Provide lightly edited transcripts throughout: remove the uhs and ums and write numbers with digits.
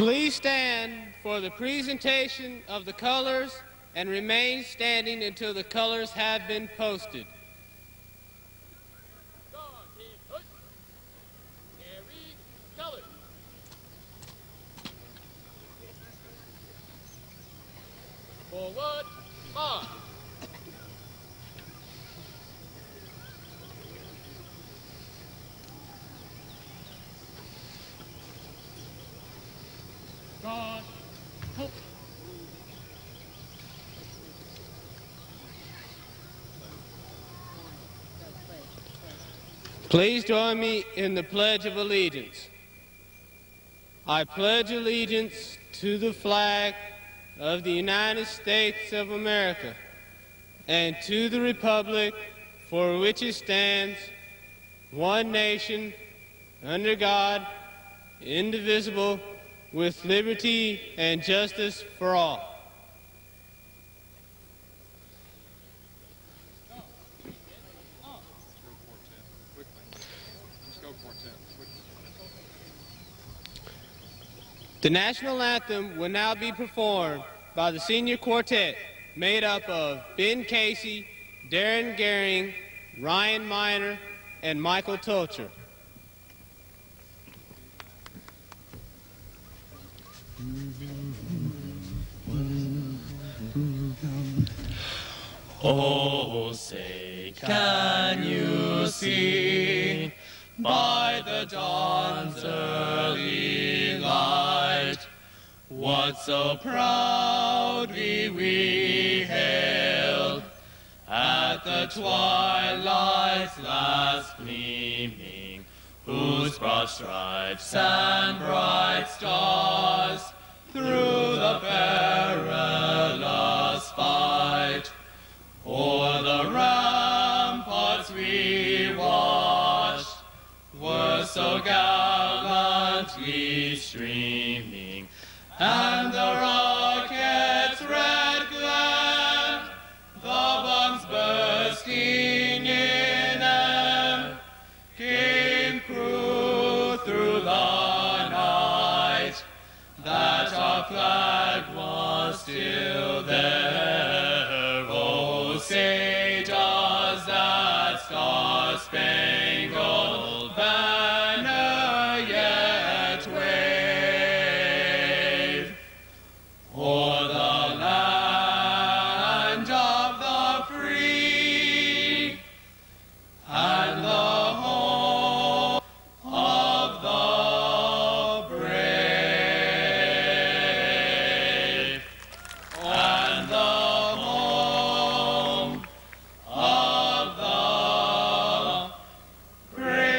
Please stand for the presentation of the colors and remain standing until the colors have been posted. Forward, march. God, help. Please join me in the Pledge of Allegiance. I pledge allegiance to the flag of the United States of America and to the republic for which it stands, one nation, under God, indivisible, with liberty and justice for all. The national anthem will now be performed by the senior quartet made up of Ben Casey, Darren Gehring, Ryan Miner, and Michael Tolcher. Oh, say, can you see by the dawn's early light what so proudly we hailed at the twilight's last gleaming, whose broad stripes and bright stars through the perilous fight o'er the ramparts we watched were so gallantly streaming, and the rocket's red glare, the bombs bursting in air, came through the night, that our flag was still there. Oh, say does that star-spangled banner yet wave o'er the land of the free and the home of the brave, and the home of the brave.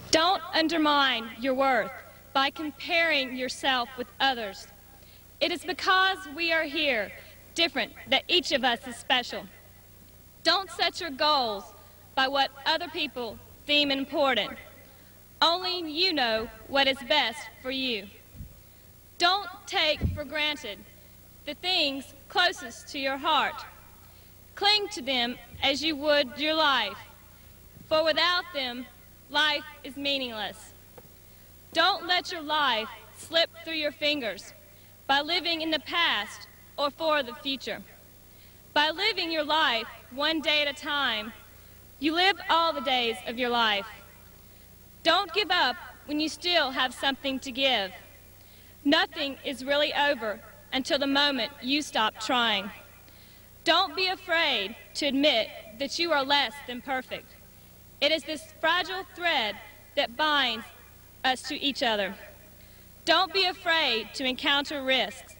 Don't undermine your worth by comparing yourself with others. It is because we are here, different, that each of us is special. Don't set your goals by what other people deem important. Only you know what is best for you. Don't take for granted the things closest to your heart. Cling to them as you would your life, for without them, life is meaningless. Don't let your life slip through your fingers by living in the past or for the future. By living your life one day at a time, you live all the days of your life. Don't give up when you still have something to give. Nothing is really over until the moment you stop trying. Don't be afraid to admit that you are less than perfect. It is this fragile thread that binds us to each other. Don't be afraid to encounter risks.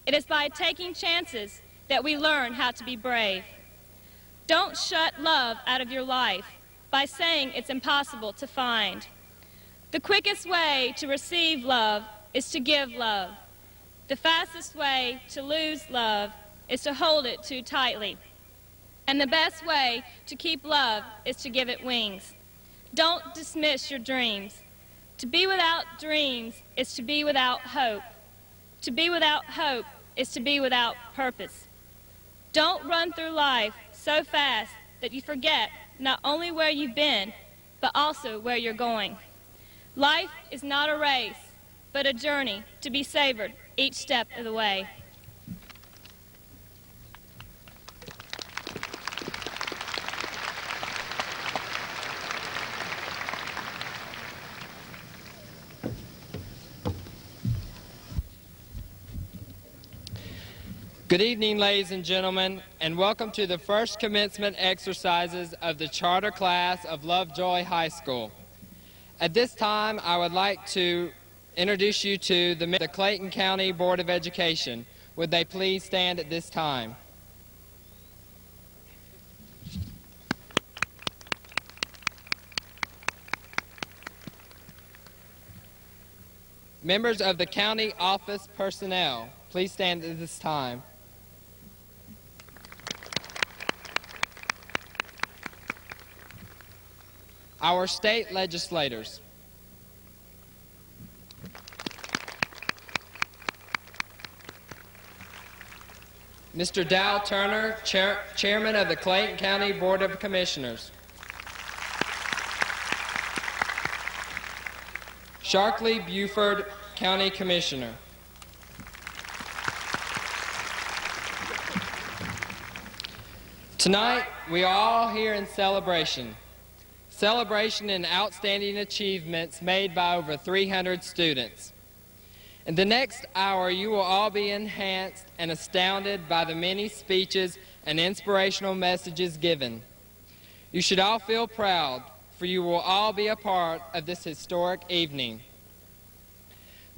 It is by taking chances that we learn how to be brave. Don't shut love out of your life by saying it's impossible to find. The quickest way to receive love is to give love. The fastest way to lose love is to hold it too tightly. And the best way to keep love is to give it wings. Don't dismiss your dreams. To be without dreams is to be without hope. To be without hope is to be without purpose. Don't run through life so fast that you forget not only where you've been, but also where you're going. Life is not a race, but a journey to be savored each step of the way. Good evening, ladies and gentlemen, and welcome to the first commencement exercises of the charter class of Lovejoy High School. At this time, I would like to introduce you to the Clayton County Board of Education. Would they please stand at this time? Members of the county office personnel, please stand at this time. Our state legislators. Mr. Dow Turner, Chairman of the Clayton County Board of Commissioners. Sharkley Buford, County Commissioner. Tonight, we are all here in celebration. Celebration and outstanding achievements made by over 300 students. In the next hour, you will all be enhanced and astounded by the many speeches and inspirational messages given. You should all feel proud, for you will all be a part of this historic evening.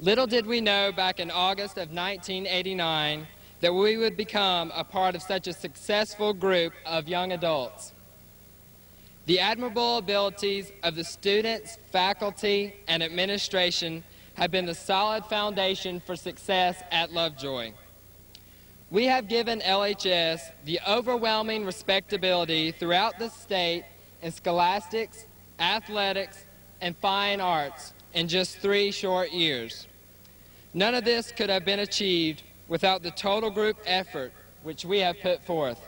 Little did we know back in August of 1989 that we would become a part of such a successful group of young adults. The admirable abilities of the students, faculty, and administration have been the solid foundation for success at Lovejoy. We have given LHS the overwhelming respectability throughout the state in scholastics, athletics, and fine arts in just 3 short years. None of this could have been achieved without the total group effort which we have put forth.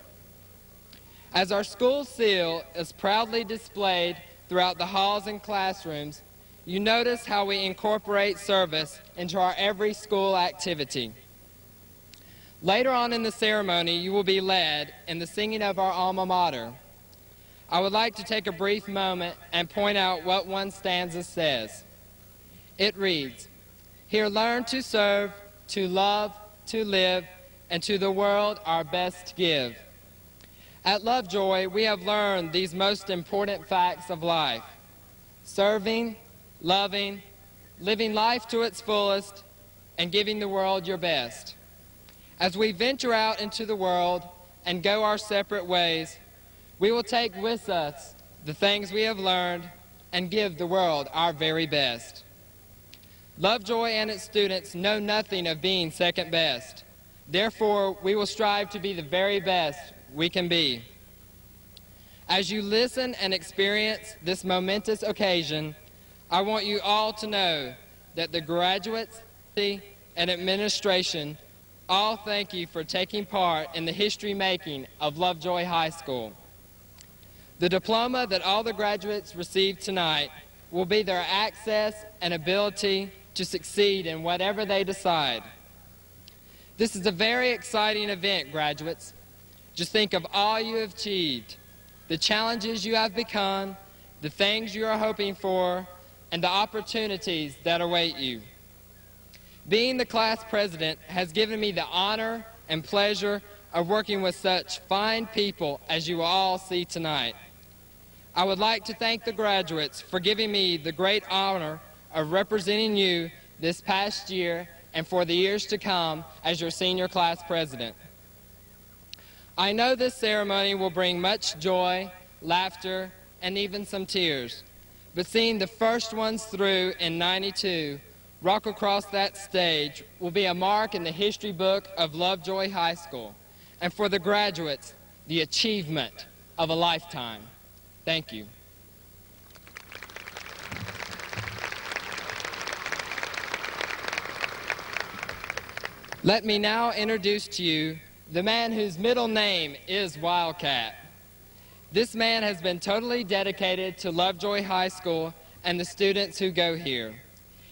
As our school seal is proudly displayed throughout the halls and classrooms, you notice how we incorporate service into our every school activity. Later on in the ceremony, you will be led in the singing of our alma mater. I would like to take a brief moment and point out what one stanza says. It reads, "Here learn to serve, to love, to live, and to the world our best give." At Lovejoy, we have learned these most important facts of life: serving, loving, living life to its fullest, and giving the world your best. As we venture out into the world and go our separate ways, we will take with us the things we have learned and give the world our very best. Lovejoy and its students know nothing of being second best. Therefore, we will strive to be the very best we can be. As you listen and experience this momentous occasion, I want you all to know that the graduates and administration all thank you for taking part in the history making of Lovejoy High School. The diploma that all the graduates receive tonight will be their access and ability to succeed in whatever they decide. This is a very exciting event, graduates. Just think of all you have achieved, the challenges you have become, the things you are hoping for, and the opportunities that await you. Being the class president has given me the honor and pleasure of working with such fine people as you will all see tonight. I would like to thank the graduates for giving me the great honor of representing you this past year and for the years to come as your senior class president. I know this ceremony will bring much joy, laughter, and even some tears, but seeing the first ones through in '92 rock across that stage will be a mark in the history book of Lovejoy High School. and for the graduates, the achievement of a lifetime. Thank you. Let me now introduce to you the man whose middle name is Wildcat. This man has been totally dedicated to Lovejoy High School and the students who go here.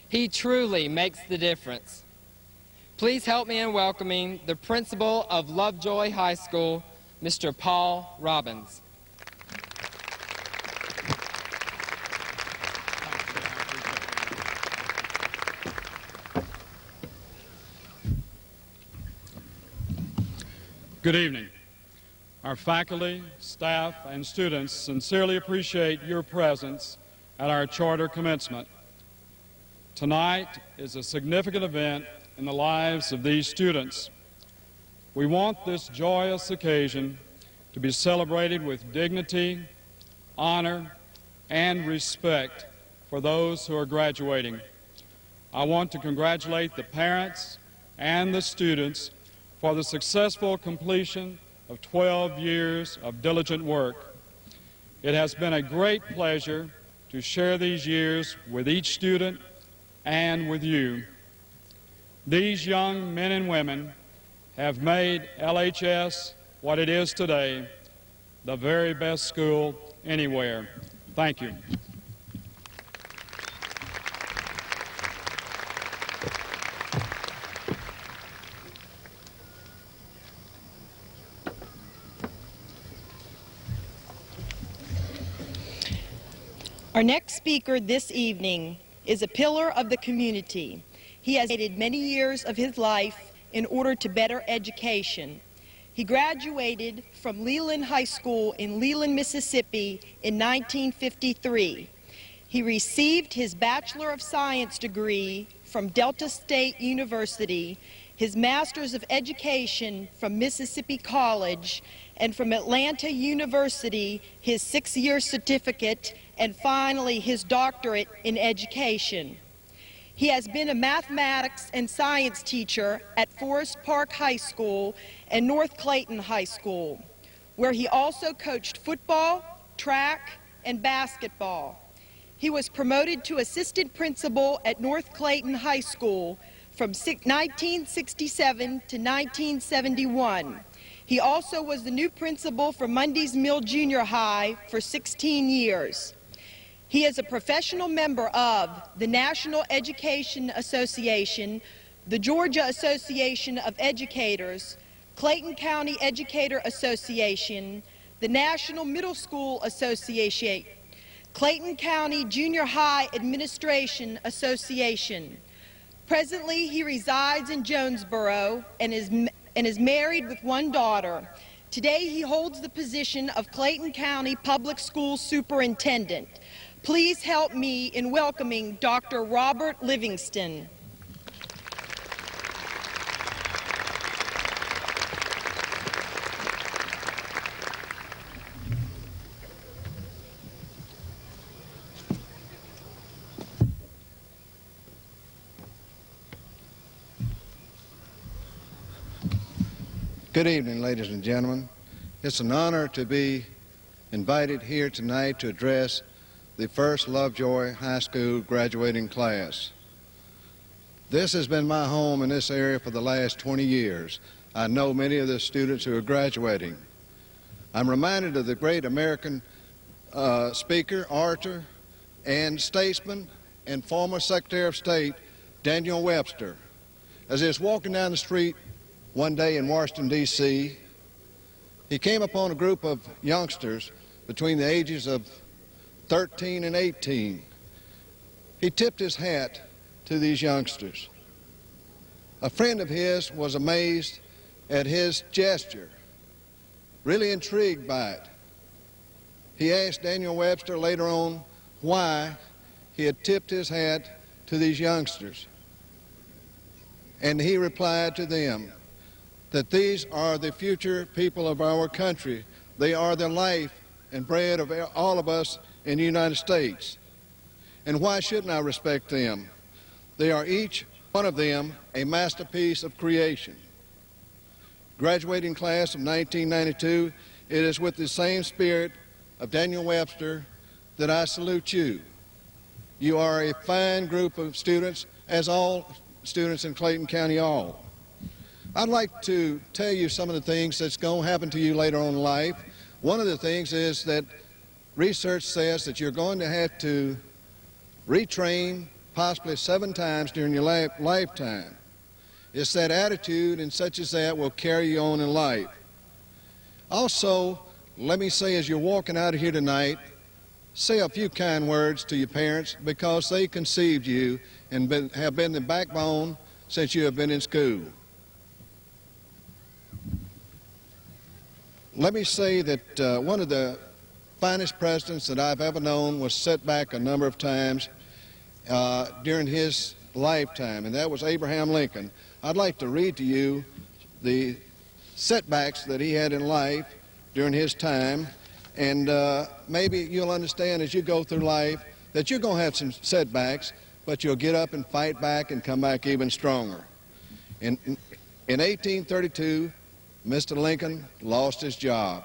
He truly makes the difference. Please help me in welcoming the principal of Lovejoy High School, Mr. Paul Robbins. Good evening. Our faculty, staff, and students sincerely appreciate your presence at our charter commencement. Tonight is a significant event in the lives of these students. We want this joyous occasion to be celebrated with dignity, honor, and respect for those who are graduating. I want to congratulate the parents and the students for the successful completion of 12 years of diligent work. It has been a great pleasure to share these years with each student and with you. These young men and women have made LHS what it is today, the very best school anywhere. Thank you. Our next speaker this evening is a pillar of the community. He has dedicated many years of his life in order to better education. He graduated from Leland High School in Leland, Mississippi in 1953. He received his Bachelor of Science degree from Delta State University, his Master's of Education from Mississippi College, and from Atlanta University, his 6-year certificate, and finally his doctorate in education. He has been a mathematics and science teacher at Forest Park High School and North Clayton High School, where he also coached football, track, and basketball. He was promoted to assistant principal at North Clayton High School from 1967 to 1971. He also was the new principal for Mundy's Mill Junior High for 16 years. He is a professional member of the National Education Association, the Georgia Association of Educators, Clayton County Educator Association, the National Middle School Association, Clayton County Junior High Administration Association. Presently, he resides in Jonesboro and is married with one daughter. Today, he holds the position of Clayton County Public School Superintendent. Please help me in welcoming Dr. Robert Livingston. Good evening, ladies and gentlemen. It's an honor to be invited here tonight to address the first Lovejoy High School graduating class. This has been my home in this area for the last 20 years. I know many of the students who are graduating. I'm reminded of the great American speaker, orator, and statesman and former Secretary of State, Daniel Webster. As he was walking down the street one day in Washington, D.C., he came upon a group of youngsters between the ages of 13 and 18. He tipped his hat to these youngsters. A friend of his was amazed at his gesture, really intrigued by it. He asked Daniel Webster later on why he had tipped his hat to these youngsters. And he replied to them that these are the future people of our country. They are the life and bread of all of us in the United States. And why shouldn't I respect them? They are each one of them a masterpiece of creation. graduating class of 1992, it is with the same spirit of Daniel Webster that I salute you. You are a fine group of students, as all students in Clayton County are. I'd like to tell you some of the things that's going to happen to you later on in life. One of the things is that research says that you're going to have to retrain possibly 7 times during your lifetime. It's that attitude and such as that will carry you on in life. Also, let me say, as you're walking out of here tonight, say a few kind words to your parents, because they conceived you and have been the backbone since you have been in school. Let me say that one of the finest presidents that I've ever known was set back a number of times during his lifetime, and that was Abraham Lincoln. I'd like to read to you the setbacks that he had in life during his time, and maybe you'll understand as you go through life that you're going to have some setbacks, but you'll get up and fight back and come back even stronger. In 1832, Mr. Lincoln lost his job.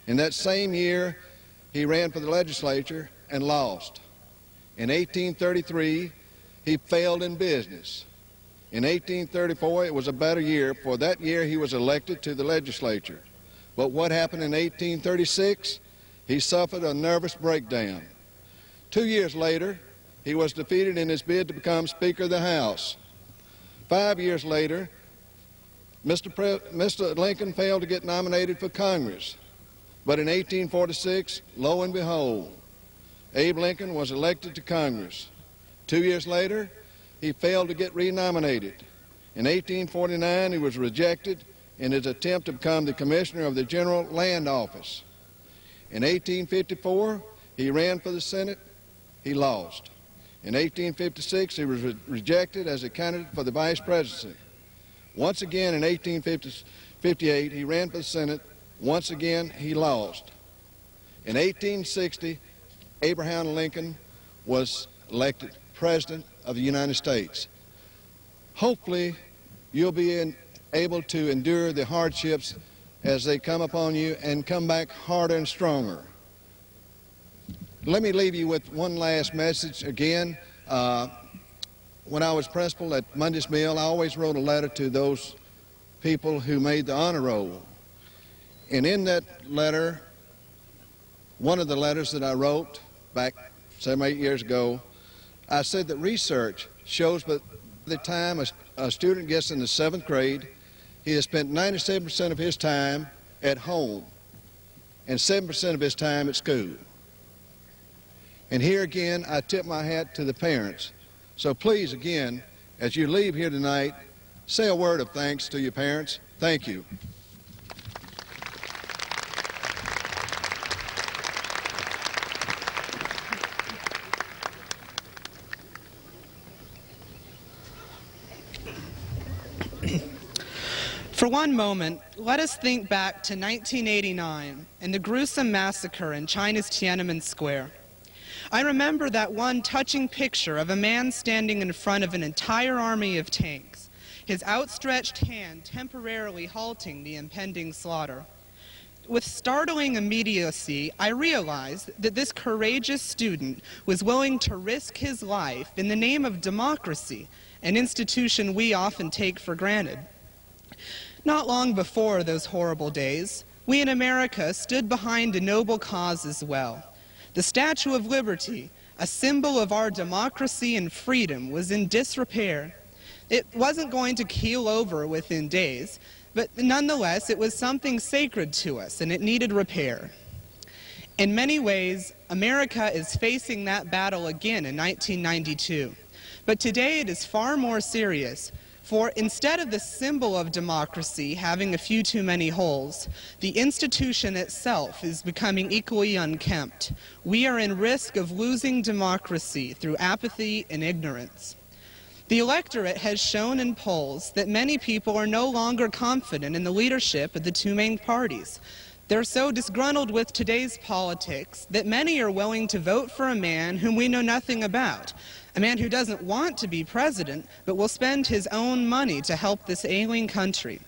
In that same year, he ran for the legislature and lost. In 1833, he failed in business. In 1834, it was a better year. For that year, he was elected to the legislature. But what happened in 1836? He suffered a nervous breakdown. 2 years later, he was defeated in his bid to become Speaker of the House. 5 years later, Mr. Lincoln failed to get nominated for Congress. But in 1846, lo and behold, Abe Lincoln was elected to Congress. 2 years later, he failed to get renominated. In 1849, he was rejected in his attempt to become the Commissioner of the General Land Office. In 1854, he ran for the Senate. He lost. In 1856, he was rejected as a candidate for the Vice Presidency. Once again, in 1858, he ran for the Senate. Once again, he lost. In 1860, Abraham Lincoln was elected President of the United States. Hopefully, you'll be able to endure the hardships as they come upon you and come back harder and stronger. Let me leave you with one last message again. When I was principal at Monday's Mill, I always wrote a letter to those people who made the honor roll. And in that letter, one of the letters that I wrote back 7 or 8 years ago, I said that research shows that the time a student gets in the 7th grade, he has spent 97% of his time at home and 7% of his time at school. And here again, I tip my hat to the parents. So please, again, as you leave here tonight, say a word of thanks to your parents. Thank you. For one moment, let us think back to 1989 and the gruesome massacre in China's Tiananmen Square. I remember that one touching picture of a man standing in front of an entire army of tanks, his outstretched hand temporarily halting the impending slaughter. With startling immediacy, I realized that this courageous student was willing to risk his life in the name of democracy, an institution we often take for granted. Not long before those horrible days, we in America stood behind a noble cause as well. The Statue of Liberty, a symbol of our democracy and freedom, was in disrepair. It wasn't going to keel over within days, but nonetheless, it was something sacred to us, and it needed repair. In many ways, America is facing that battle again in 1992. But today it is far more serious. For instead of the symbol of democracy having a few too many holes, the institution itself is becoming equally unkempt. We are in risk of losing democracy through apathy and ignorance. The electorate has shown in polls that many people are no longer confident in the leadership of the two main parties. They're so disgruntled with today's politics that many are willing to vote for a man whom we know nothing about. A man who doesn't want to be president, but will spend his own money to help this ailing country.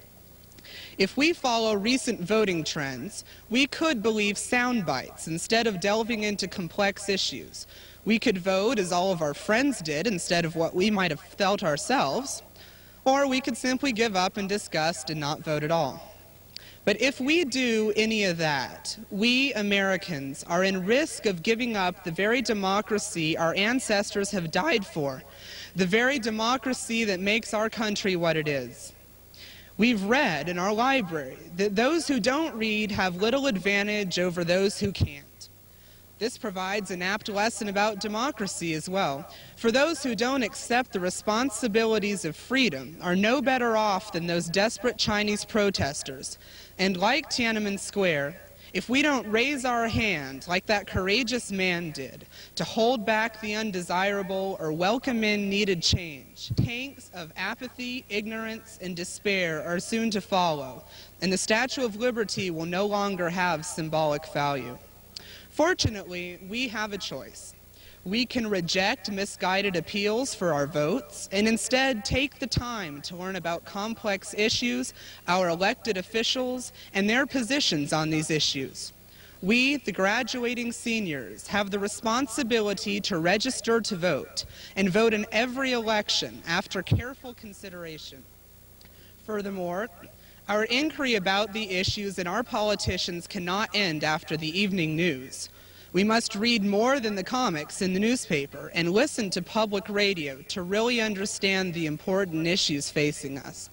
If we follow recent voting trends, we could believe sound bites instead of delving into complex issues. We could vote as all of our friends did instead of what we might have felt ourselves, or we could simply give up in disgust and not vote at all. But if we do any of that, we Americans are in risk of giving up the very democracy our ancestors have died for, the very democracy that makes our country what it is. We've read in our library that those who don't read have little advantage over those who can't. This provides an apt lesson about democracy as well. For those who don't accept the responsibilities of freedom are no better off than those desperate Chinese protesters. And like Tiananmen Square, if we don't raise our hand like that courageous man did to hold back the undesirable or welcome in needed change, tanks of apathy, ignorance, and despair are soon to follow, and the Statue of Liberty will no longer have symbolic value. Fortunately, we have a choice. We can reject misguided appeals for our votes and instead take the time to learn about complex issues, our elected officials, and their positions on these issues. We, the graduating seniors, have the responsibility to register to vote and vote in every election after careful consideration. Furthermore, our inquiry about the issues and our politicians cannot end after the evening news. We must read more than the comics in the newspaper and listen to public radio to really understand the important issues facing us.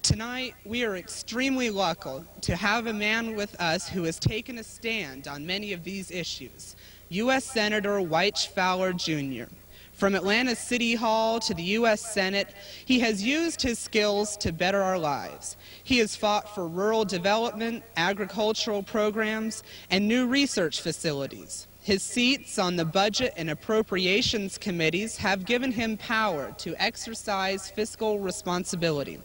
Tonight, we are extremely lucky to have a man with us who has taken a stand on many of these issues, U.S. Senator Wyche Fowler, Jr. From Atlanta City Hall to the U.S. Senate, he has used his skills to better our lives. He has fought for rural development, agricultural programs, and new research facilities. His seats on the Budget and Appropriations Committees have given him power to exercise fiscal responsibility.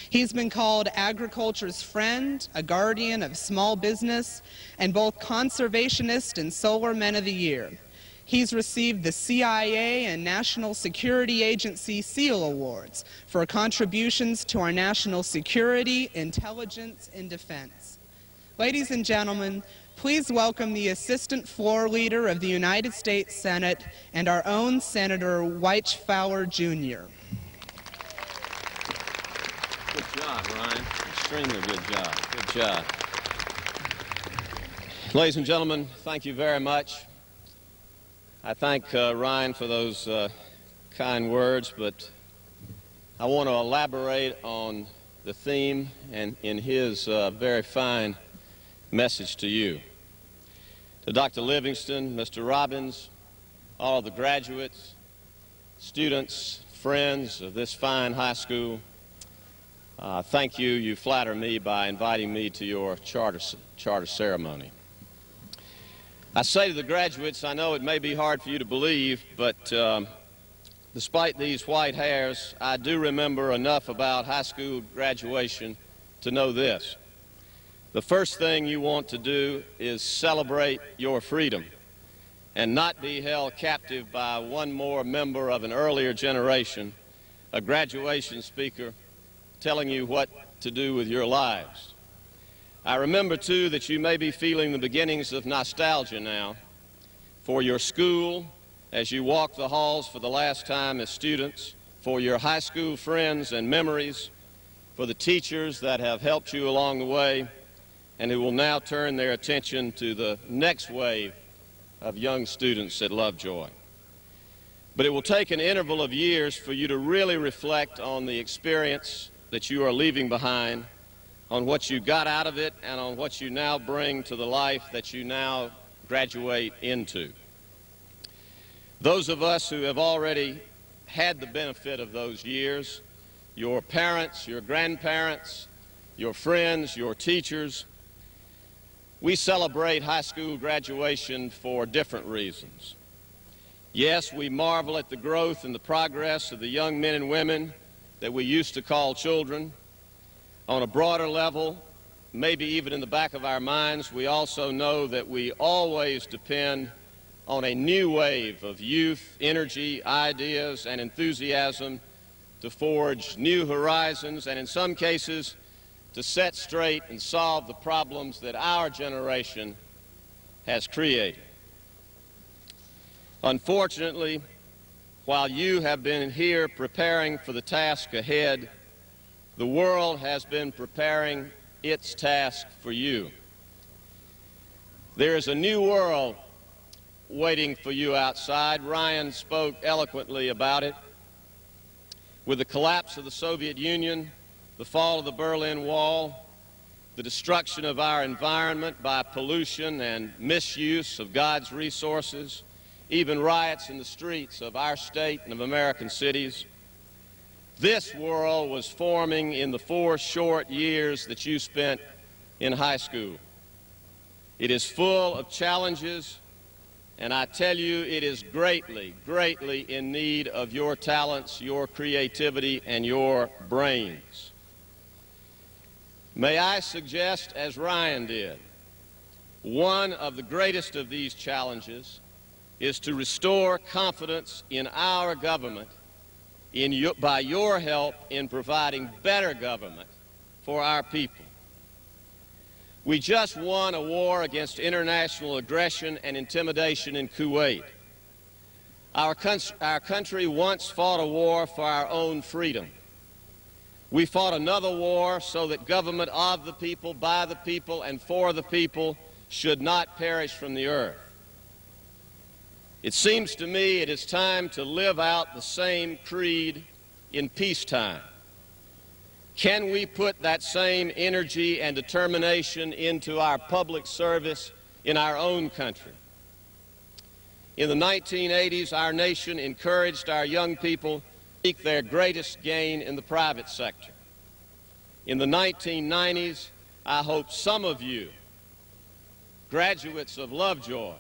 He's been called agriculture's friend, a guardian of small business, and both conservationist and solar men of the year. He's received the CIA and National Security Agency SEAL Awards for contributions to our national security, intelligence, and defense. Ladies and gentlemen, please welcome the Assistant Floor Leader of the United States Senate and our own Senator Wyche Fowler, Jr. Good job, Ryan. Extremely good job. Good job. Ladies and gentlemen, thank you very much. I thank Ryan for those kind words, but I want to elaborate on the theme and in his very fine message to you. To Dr. Livingston, Mr. Robbins, all of the graduates, students, friends of this fine high school, thank you. You flatter me by inviting me to your charter ceremony. I say to the graduates, I know it may be hard for you to believe, but despite these white hairs, I do remember enough about high school graduation to know this. The first thing you want to do is celebrate your freedom and not be held captive by one more member of an earlier generation, a graduation speaker, telling you what to do with your lives. I remember, too, that you may be feeling the beginnings of nostalgia now for your school as you walk the halls for the last time as students, for your high school friends and memories, for the teachers that have helped you along the way and who will now turn their attention to the next wave of young students at Lovejoy. But it will take an interval of years for you to really reflect on the experience that you are leaving behind, on what you got out of it, and on what you now bring to the life that you now graduate into. Those of us who have already had the benefit of those years, your parents, your grandparents, your friends, your teachers, we celebrate high school graduation for different reasons. Yes, we marvel at the growth and the progress of the young men and women that we used to call children. On a broader level, maybe even in the back of our minds, we also know that we always depend on a new wave of youth, energy, ideas, and enthusiasm to forge new horizons and, in some cases, to set straight and solve the problems that our generation has created. Unfortunately, while you have been here preparing for the task ahead, the world has been preparing its task for you. There is a new world waiting for you outside. Ryan spoke eloquently about it. With the collapse of the Soviet Union, the fall of the Berlin Wall, the destruction of our environment by pollution and misuse of God's resources, even riots in the streets of our state and of American cities, this world was forming in the 4 short years that you spent in high school. It is full of challenges, and I tell you, it is greatly, greatly in need of your talents, your creativity, and your brains. May I suggest, as Ryan did, one of the greatest of these challenges is to restore confidence in our government by your help in providing better government for our people. We just won a war against international aggression and intimidation in Kuwait. Our country once fought a war for our own freedom. We fought another war so that government of the people, by the people, and for the people should not perish from the earth. It seems to me it is time to live out the same creed in peacetime. Can we put that same energy and determination into our public service in our own country? In the 1980s, our nation encouraged our young people to seek their greatest gain in the private sector. In the 1990s, I hope some of you, graduates of Lovejoy,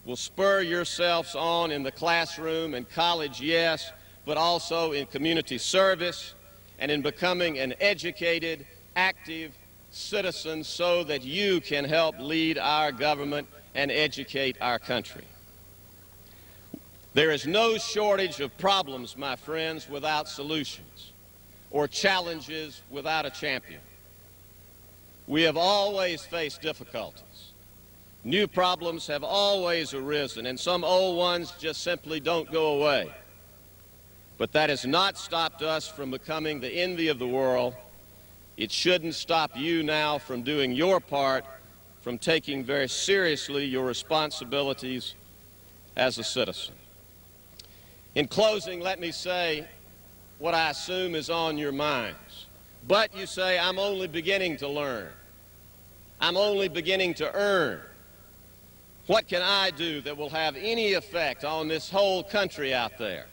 will spur yourselves on in the classroom and college, yes, but also in community service and in becoming an educated, active citizen so that you can help lead our government and educate our country. There is no shortage of problems, my friends, without solutions, or challenges without a champion. We have always faced difficulties. New problems have always arisen, and some old ones just simply don't go away. But that has not stopped us from becoming the envy of the world. It shouldn't stop you now from doing your part, from taking very seriously your responsibilities as a citizen. In closing, let me say what I assume is on your minds. But you say, I'm only beginning to learn. I'm only beginning to earn. What can I do that will have any effect on this whole country out there?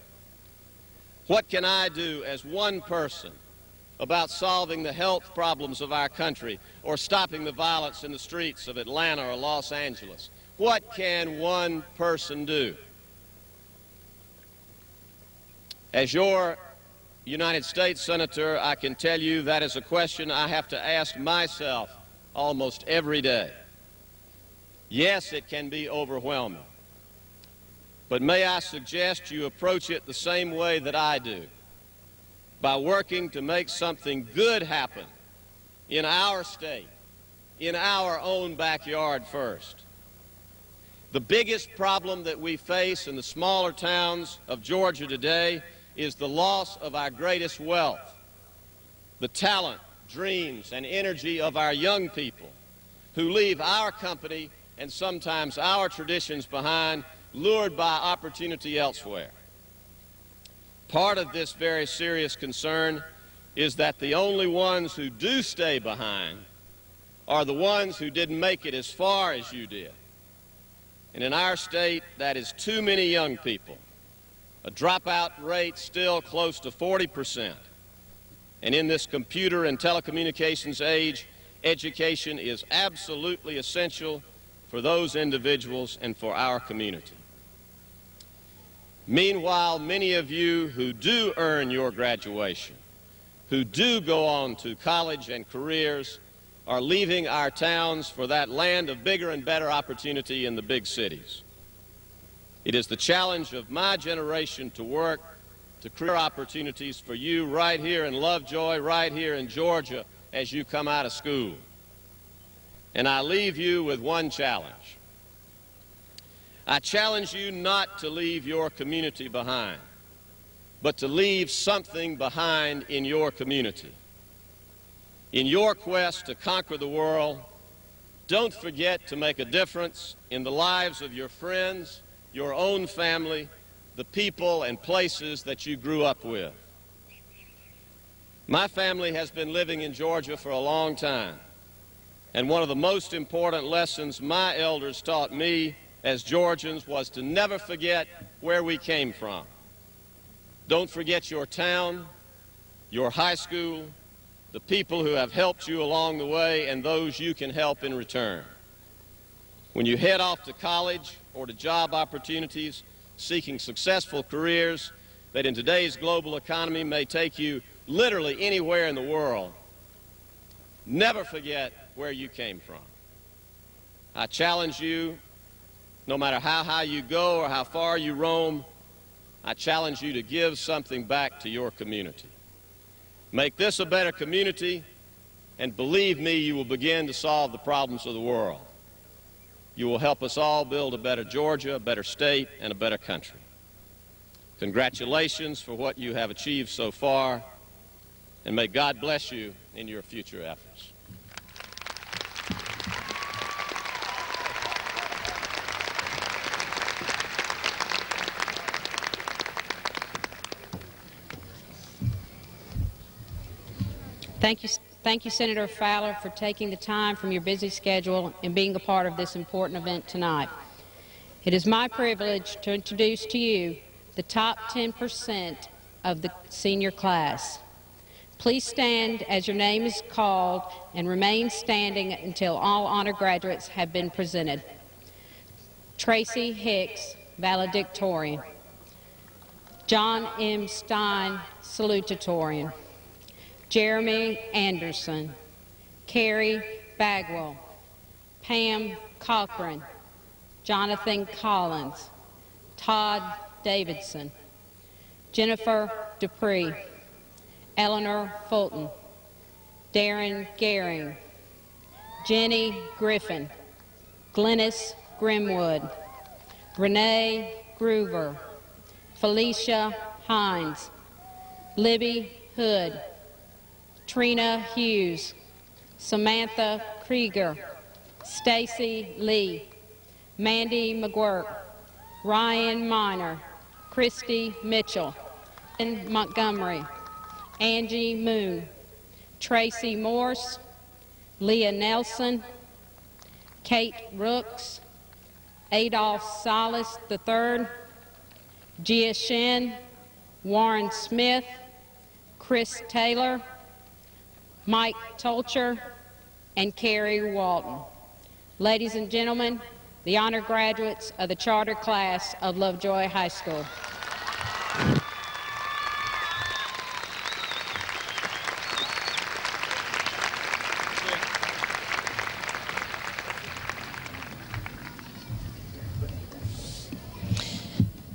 What can I do as one person about solving the health problems of our country or stopping the violence in the streets of Atlanta or Los Angeles? What can one person do? As your United States Senator, I can tell you that is a question I have to ask myself almost every day. Yes, it can be overwhelming. But may I suggest you approach it the same way that I do, by working to make something good happen in our state, in our own backyard first. The biggest problem that we face in the smaller towns of Georgia today is the loss of our greatest wealth, the talent, dreams, and energy of our young people who leave our company and sometimes our traditions behind, lured by opportunity elsewhere. Part of this very serious concern is that the only ones who do stay behind are the ones who didn't make it as far as you did. And in our state, that is too many young people. A dropout rate still close to 40%. And in this computer and telecommunications age, education is absolutely essential for those individuals and for our community. Meanwhile, many of you who do earn your graduation, who do go on to college and careers, are leaving our towns for that land of bigger and better opportunity in the big cities. It is the challenge of my generation to work to create opportunities for you right here in Lovejoy, right here in Georgia, as you come out of school. And I leave you with one challenge. I challenge you not to leave your community behind, but to leave something behind in your community. In your quest to conquer the world, don't forget to make a difference in the lives of your friends, your own family, the people and places that you grew up with. My family has been living in Georgia for a long time, and one of the most important lessons my elders taught me as Georgians was to never forget where we came from. Don't forget your town, your high school, the people who have helped you along the way, and those you can help in return. When you head off to college or to job opportunities, seeking successful careers that in today's global economy may take you literally anywhere in the world, never forget where you came from. I challenge you, no matter how high you go or how far you roam, I challenge you to give something back to your community. Make this a better community, and believe me, you will begin to solve the problems of the world. You will help us all build a better Georgia, a better state, and a better country. Congratulations for what you have achieved so far, and may God bless you in your future efforts. Thank you, Senator Fowler, for taking the time from your busy schedule and being a part of this important event tonight. It is my privilege to introduce to you the top 10% of the senior class. Please stand as your name is called and remain standing until all honor graduates have been presented. Tracy Hicks, valedictorian. John M. Stein, salutatorian. Jeremy Anderson, Carrie Bagwell, Pam Cochran, Jonathan Collins, Todd Davidson, Jennifer Dupree, Eleanor Fulton, Darren Gehring, Jenny Griffin, Glennis Grimwood, Renee Groover, Felicia Hines, Libby Hood, Trina Hughes, Samantha Krieger, Stacy Lee, Mandy McGuirk, Ryan Miner, Christy Mitchell, and Montgomery, Angie Moon, Tracy Morse, Leah Nelson, Kate Rooks, Adolph Salas III, Gia Shin, Warren Smith, Chris Taylor, Mike Tolcher, and Carrie Walton. Ladies and gentlemen, the honor graduates of the charter class of Lovejoy High School.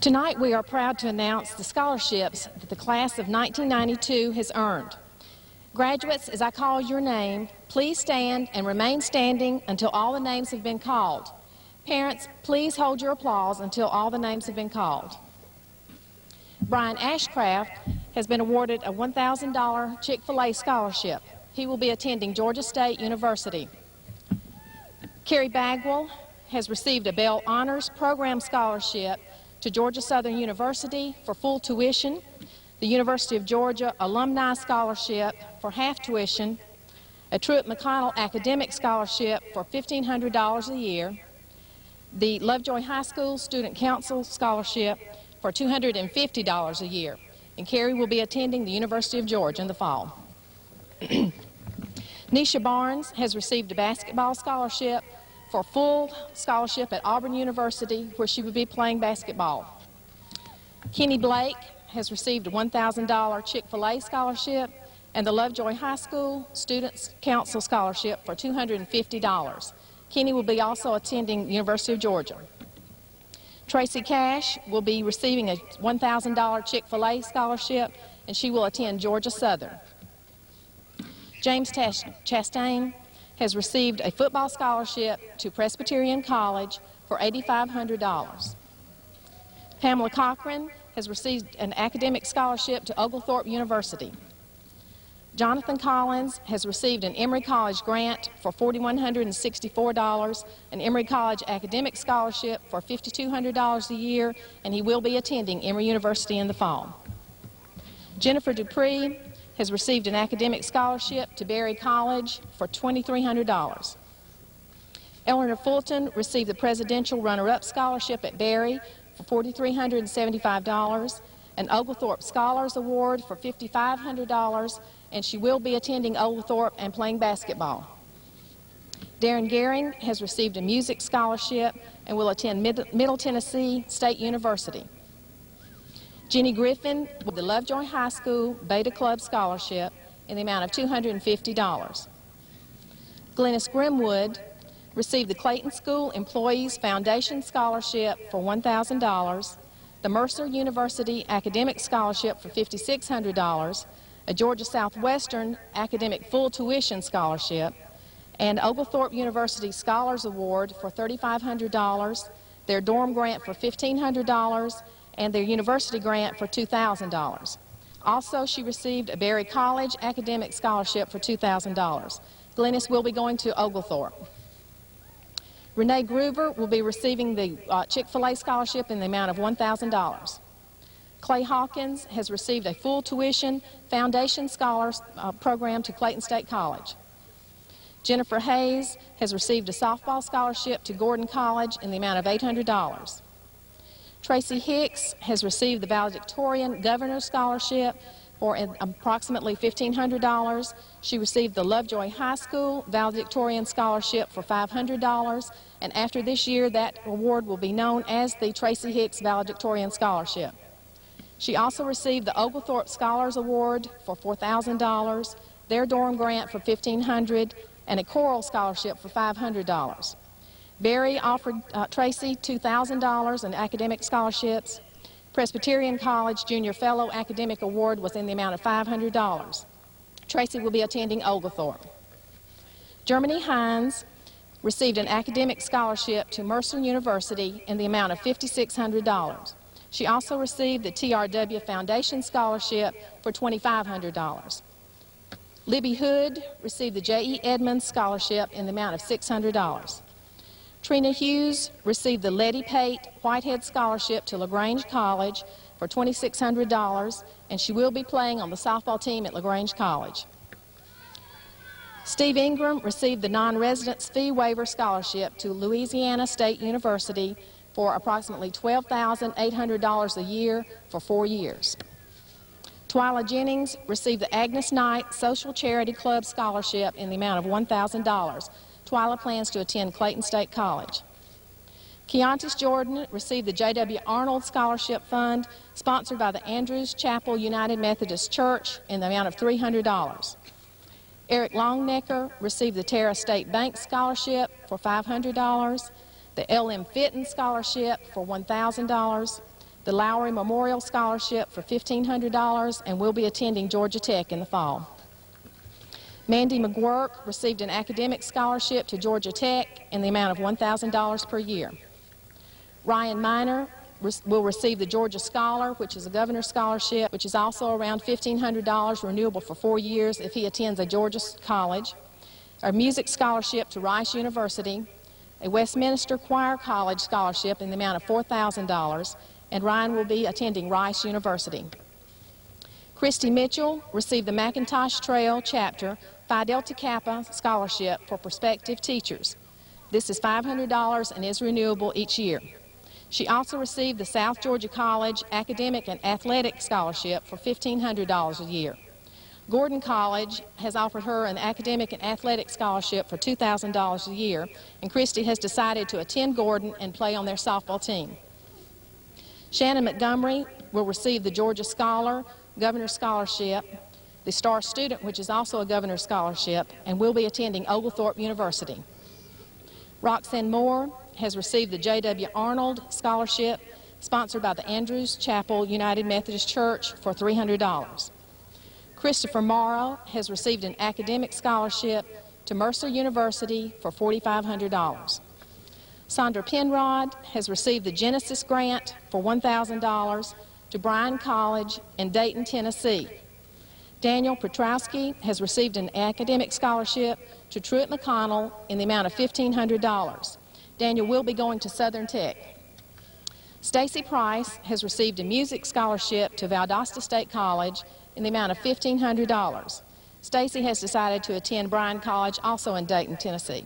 Tonight we are proud to announce the scholarships that the class of 1992 has earned. Graduates, as I call your name, please stand and remain standing until all the names have been called. Parents, please hold your applause until all the names have been called. Brian Ashcraft has been awarded a $1,000 Chick-fil-A scholarship. He will be attending Georgia State University. Carrie Bagwell has received a Bell Honors Program scholarship to Georgia Southern University for full tuition, the University of Georgia Alumni Scholarship for half tuition, a Truett McConnell Academic Scholarship for $1,500 a year, the Lovejoy High School Student Council Scholarship for $250 a year. And Carrie will be attending the University of Georgia in the fall. Nisha Barnes has received a basketball scholarship for full scholarship at Auburn University, where she will be playing basketball. Kenny Blake has received a $1,000 Chick-fil-A scholarship and the Lovejoy High School Students Council Scholarship for $250. Kenny will be also attending the University of Georgia. Tracy Cash will be receiving a $1,000 Chick-fil-A scholarship, and she will attend Georgia Southern. James Chastain has received a football scholarship to Presbyterian College for $8,500. Pamela Cochran has received an academic scholarship to Oglethorpe University. Jonathan Collins has received an Emory College grant for $4,164, an Emory College academic scholarship for $5,200 a year, and he will be attending Emory University in the fall. Jennifer Dupree has received an academic scholarship to Berry College for $2,300. Eleanor Fulton received the Presidential Runner-Up Scholarship at Berry for $4,375, an Oglethorpe Scholars Award for $5,500, and she will be attending Oglethorpe and playing basketball. Darren Gehring has received a music scholarship and will attend Middle Tennessee State University. Jenny Griffin with the Lovejoy High School Beta Club Scholarship in the amount of $250. Glennis Grimwood received the Clayton School Employees Foundation Scholarship for $1,000, the Mercer University Academic Scholarship for $5,600, a Georgia Southwestern Academic Full Tuition Scholarship, and Oglethorpe University Scholars Award for $3,500, their dorm grant for $1,500, and their university grant for $2,000. Also, she received a Berry College Academic Scholarship for $2,000. Glennis will be going to Oglethorpe. Renee Groover will be receiving the Chick-fil-A Scholarship in the amount of $1,000. Clay Hawkins has received a full tuition Foundation Scholars program to Clayton State College. Jennifer Hayes has received a softball scholarship to Gordon College in the amount of $800. Tracy Hicks has received the Valedictorian Governor's Scholarship for approximately $1,500. She received the Lovejoy High School Valedictorian Scholarship for $500, and after this year that award will be known as the Tracy Hicks Valedictorian Scholarship. She also received the Oglethorpe Scholars Award for $4,000, their dorm grant for $1,500, and a choral scholarship for $500. Berry offered Tracy $2,000 in academic scholarships. Presbyterian College Junior Fellow Academic Award was in the amount of $500. Tracy will be attending Oglethorpe. Germany Hines received an academic scholarship to Mercer University in the amount of $5,600. She also received the TRW Foundation Scholarship for $2,500. Libby Hood received the J.E. Edmonds Scholarship in the amount of $600. Trina Hughes received the Letty Pate Whitehead Scholarship to LaGrange College for $2,600, and she will be playing on the softball team at LaGrange College. Steve Ingram received the Non-Residence Fee Waiver Scholarship to Louisiana State University for approximately $12,800 a year for 4 years. Twyla Jennings received the Agnes Knight Social Charity Club Scholarship in the amount of $1,000. Twyla plans to attend Clayton State College. Keontis Jordan received the J.W. Arnold Scholarship Fund, sponsored by the Andrews Chapel United Methodist Church, in the amount of $300. Eric Longnecker received the Terra State Bank Scholarship for $500, the L.M. Fitton Scholarship for $1,000, the Lowry Memorial Scholarship for $1,500, and will be attending Georgia Tech in the fall. Mandy McGuirk received an academic scholarship to Georgia Tech in the amount of $1,000 per year. Ryan Miner will receive the Georgia Scholar, which is a governor's scholarship, which is also around $1,500, renewable for 4 years if he attends a Georgia college. A music scholarship to Rice University, a Westminster Choir College scholarship in the amount of $4,000, and Ryan will be attending Rice University. Christy Mitchell received the McIntosh Trail Chapter Phi Delta Kappa Scholarship for prospective teachers. This is $500 and is renewable each year. She also received the South Georgia College Academic and Athletic Scholarship for $1,500 a year. Gordon College has offered her an academic and athletic scholarship for $2,000 a year, and Christy has decided to attend Gordon and play on their softball team. Shannon Montgomery will receive the Georgia Scholar Governor's Scholarship, the Star Student, which is also a Governor's Scholarship, and will be attending Oglethorpe University. Roxanne Moore has received the J.W. Arnold Scholarship, sponsored by the Andrews Chapel United Methodist Church, for $300. Christopher Morrow has received an academic scholarship to Mercer University for $4,500. Sandra Penrod has received the Genesis Grant for $1,000 to Bryan College in Dayton, Tennessee. Daniel Petrowski has received an academic scholarship to Truett McConnell in the amount of $1,500. Daniel will be going to Southern Tech. Stacy Price has received a music scholarship to Valdosta State College in the amount of $1,500. Stacy has decided to attend Bryan College, also in Dayton, Tennessee.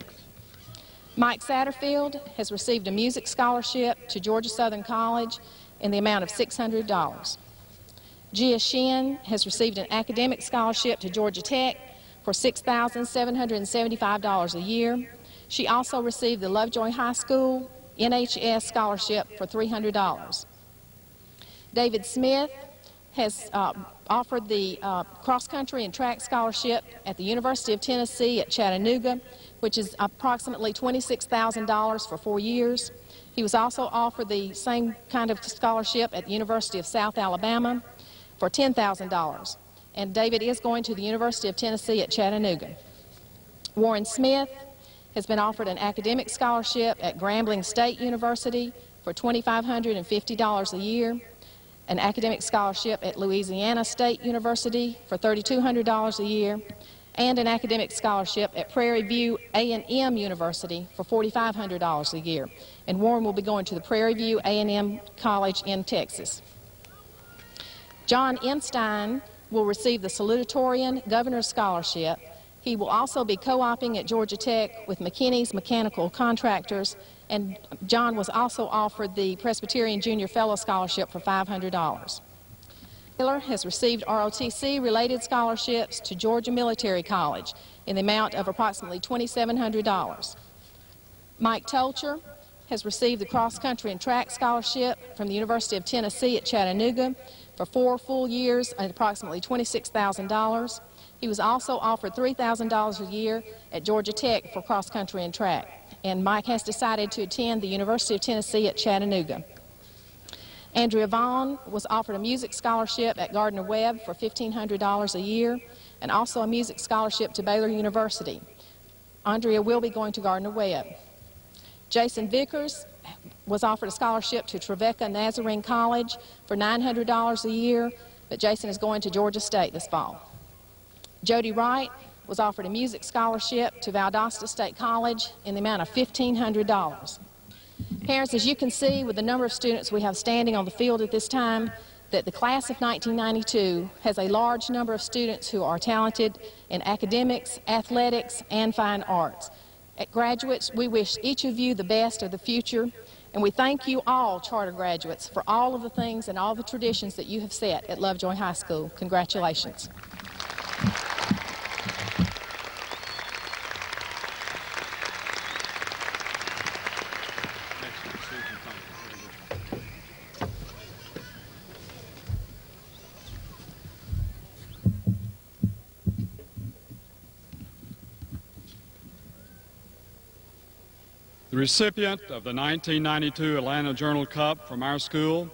Mike Satterfield has received a music scholarship to Georgia Southern College in the amount of $600. Gia Shin has received an academic scholarship to Georgia Tech for $6,775 a year. She also received the Lovejoy High School NHS scholarship for $300. David Smith has offered the cross-country and track scholarship at the University of Tennessee at Chattanooga, which is approximately $26,000 for 4 years. He was also offered the same kind of scholarship at the University of South Alabama for $10,000. And David is going to the University of Tennessee at Chattanooga. Warren Smith has been offered an academic scholarship at Grambling State University for $2,550 a year, an academic scholarship at Louisiana State University for $3,200 a year, and an academic scholarship at Prairie View A&M University for $4,500 a year. And Warren will be going to the Prairie View A&M College in Texas. John Enstein will receive the Salutatorian Governor's Scholarship. He will also be co-oping at Georgia Tech with McKinney's Mechanical Contractors, and John was also offered the Presbyterian Junior Fellow Scholarship for $500. Taylor has received ROTC-related scholarships to Georgia Military College in the amount of approximately $2,700. Mike Tolcher has received the cross-country and track scholarship from the University of Tennessee at Chattanooga for 4 full years at approximately $26,000. He was also offered $3,000 a year at Georgia Tech for cross-country and track. And Mike has decided to attend the University of Tennessee at Chattanooga. Andrea Vaughn was offered a music scholarship at Gardner-Webb for $1,500 a year, and also a music scholarship to Baylor University. Andrea will be going to Gardner-Webb. Jason Vickers was offered a scholarship to Trevecca Nazarene College for $900 a year, but Jason is going to Georgia State this fall. Jody Wright was offered a music scholarship to Valdosta State College in the amount of $1,500. Parents, as you can see with the number of students we have standing on the field at this time, that the class of 1992 has a large number of students who are talented in academics, athletics, and fine arts. At graduates, we wish each of you the best of the future, and we thank you all, charter graduates, for all of the things and all the traditions that you have set at Lovejoy High School. Congratulations. The recipient of the 1992 Atlanta Journal Cup from our school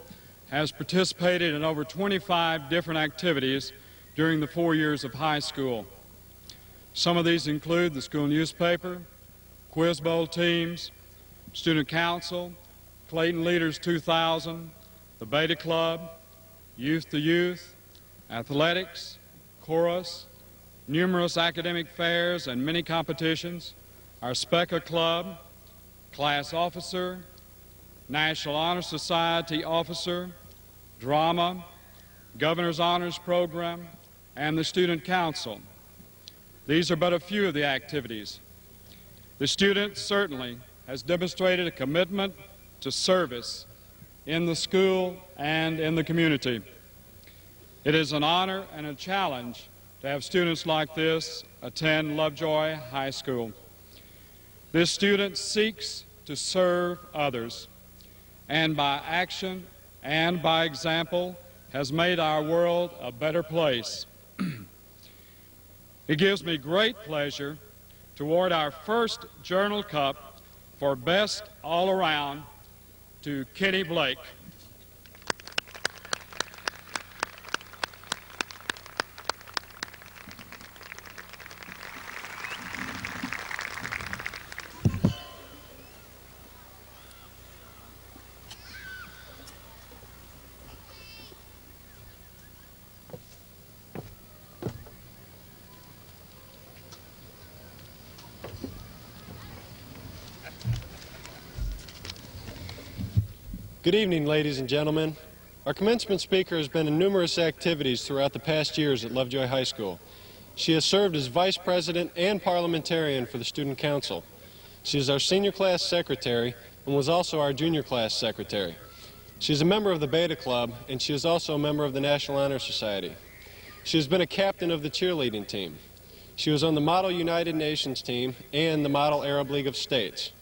has participated in over 25 different activities during the 4 years of high school. Some of these include the school newspaper, quiz bowl teams, student council, Clayton Leaders 2000, the Beta Club, Youth to Youth, athletics, chorus, numerous academic fairs and many competitions, our SPECA Club, class officer, National Honor Society officer, drama, Governor's Honors Program, and the Student Council. These are but a few of the activities. The student certainly has demonstrated a commitment to service in the school and in the community. It is an honor and a challenge to have students like this attend Lovejoy High School. This student seeks to serve others, and by action and by example has made our world a better place. It gives me great pleasure to award our first Journal Cup for Best All Around to Kenny Blake. Good evening, ladies and gentlemen. Our commencement speaker has been in numerous activities throughout the past years at Lovejoy High School. She has served as vice president and parliamentarian for the student council. She is our senior class secretary and was also our junior class secretary. She is a member of the Beta Club, and she is also a member of the National Honor Society. She has been a captain of the cheerleading team. She was on the Model United Nations team and the Model Arab League of States.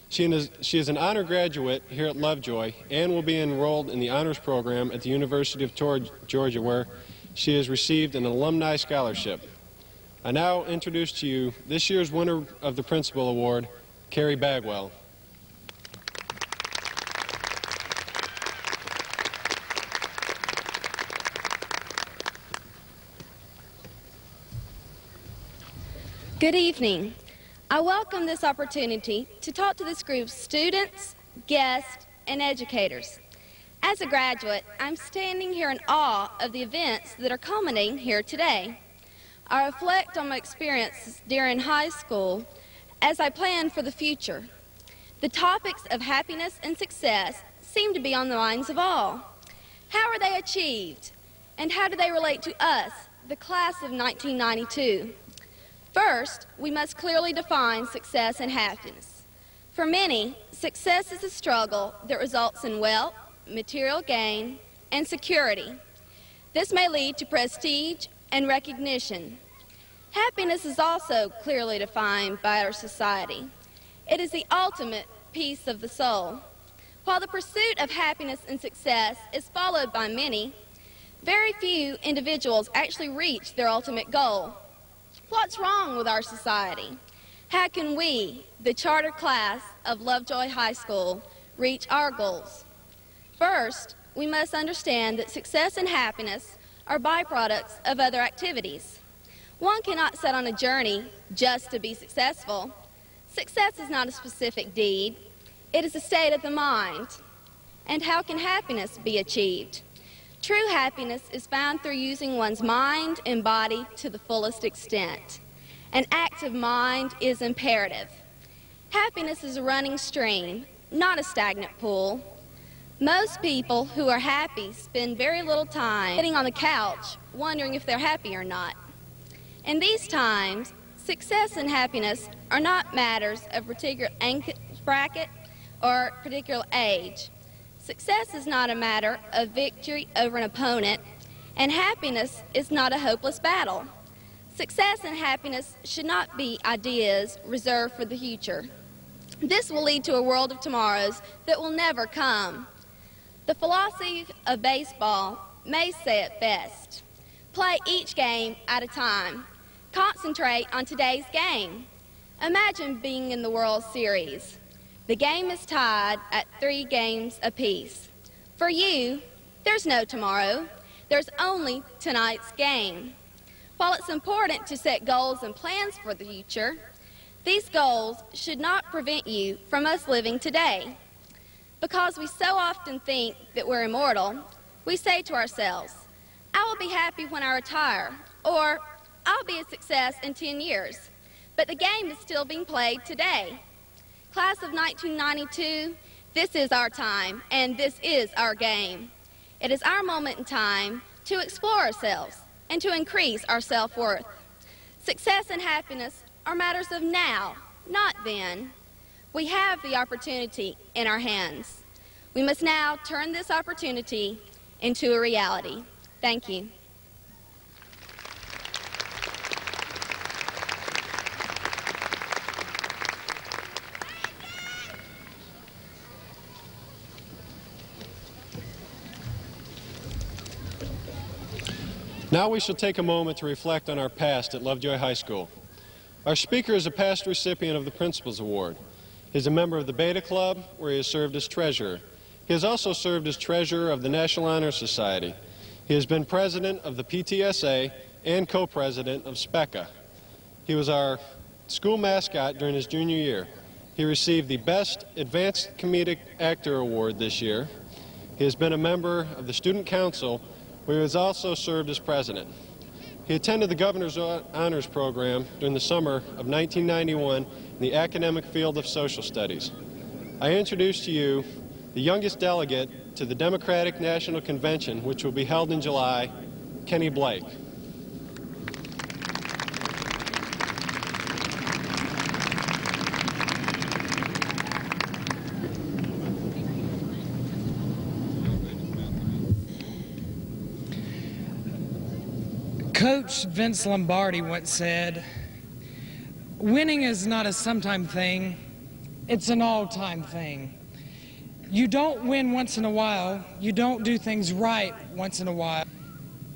She is an honor graduate here at Lovejoy and will be enrolled in the honors program at the University of Georgia, where she has received an alumni scholarship. I now introduce to you this year's winner of the Principal Award, Carrie Bagwell. Good evening. I welcome this opportunity to talk to this group of students, guests, and educators. As a graduate, I'm standing here in awe of the events that are culminating here today. I reflect on my experiences during high school as I plan for the future. The topics of happiness and success seem to be on the minds of all. How are they achieved? And how do they relate to us, the class of 1992? First, we must clearly define success and happiness. For many, success is a struggle that results in wealth, material gain, and security. This may lead to prestige and recognition. Happiness is also clearly defined by our society. It is the ultimate peace of the soul. While the pursuit of happiness and success is followed by many, very few individuals actually reach their ultimate goal. What's wrong with our society? How can we, the charter class of Lovejoy High School, reach our goals? First, we must understand that success and happiness are byproducts of other activities. One cannot set on a journey just to be successful. Success is not a specific deed. It is a state of the mind. And how can happiness be achieved? True happiness is found through using one's mind and body to the fullest extent. An active mind is imperative. Happiness is a running stream, not a stagnant pool. Most people who are happy spend very little time sitting on the couch wondering if they're happy or not. In these times, success and happiness are not matters of particular age bracket or particular age. Success is not a matter of victory over an opponent, and happiness is not a hopeless battle. Success and happiness should not be ideas reserved for the future. This will lead to a world of tomorrows that will never come. The philosophy of baseball may say it best. Play each game at a time. Concentrate on today's game. Imagine being in the World Series. The game is tied at 3 games apiece. For you, there's no tomorrow. There's only tonight's game. While it's important to set goals and plans for the future, these goals should not prevent you from us living today. Because we so often think that we're immortal, we say to ourselves, I will be happy when I retire, or I'll be a success in 10 years. But the game is still being played today. Class of 1992, this is our time, and this is our game. It is our moment in time to explore ourselves and to increase our self-worth. Success and happiness are matters of now, not then. We have the opportunity in our hands. We must now turn this opportunity into a reality. Thank you. Now we shall take a moment to reflect on our past at Lovejoy High School. Our speaker is a past recipient of the Principal's Award. He is a member of the Beta Club, where he has served as treasurer. He has also served as treasurer of the National Honor Society. He has been president of the PTSA and co-president of SPECA. He was our school mascot during his junior year. He received the Best Advanced Comedic Actor Award this year. He has been a member of the Student Council, where he has also served as president. He attended the Governor's Honors Program during the summer of 1991 in the academic field of social studies. I introduce to you the youngest delegate to the Democratic National Convention, which will be held in July, Kenny Blake. Coach Vince Lombardi once said, "Winning is not a sometime thing, it's an all-time thing. You don't win once in a while, you don't do things right once in a while,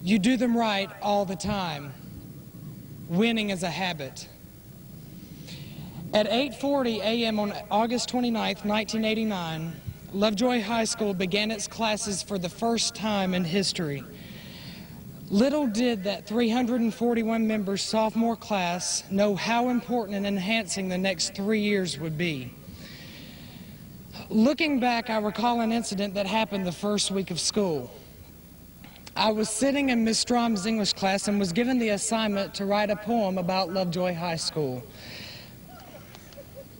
you do them right all the time. Winning is a habit." At 8:40 a.m. on August 29, 1989, Lovejoy High School began its classes for the first time in history. Little did that 341-member sophomore class know how important and enhancing the next 3 years would be. Looking back, I recall an incident that happened the first week of school. I was sitting in Miss Strom's English class and was given the assignment to write a poem about Lovejoy High School.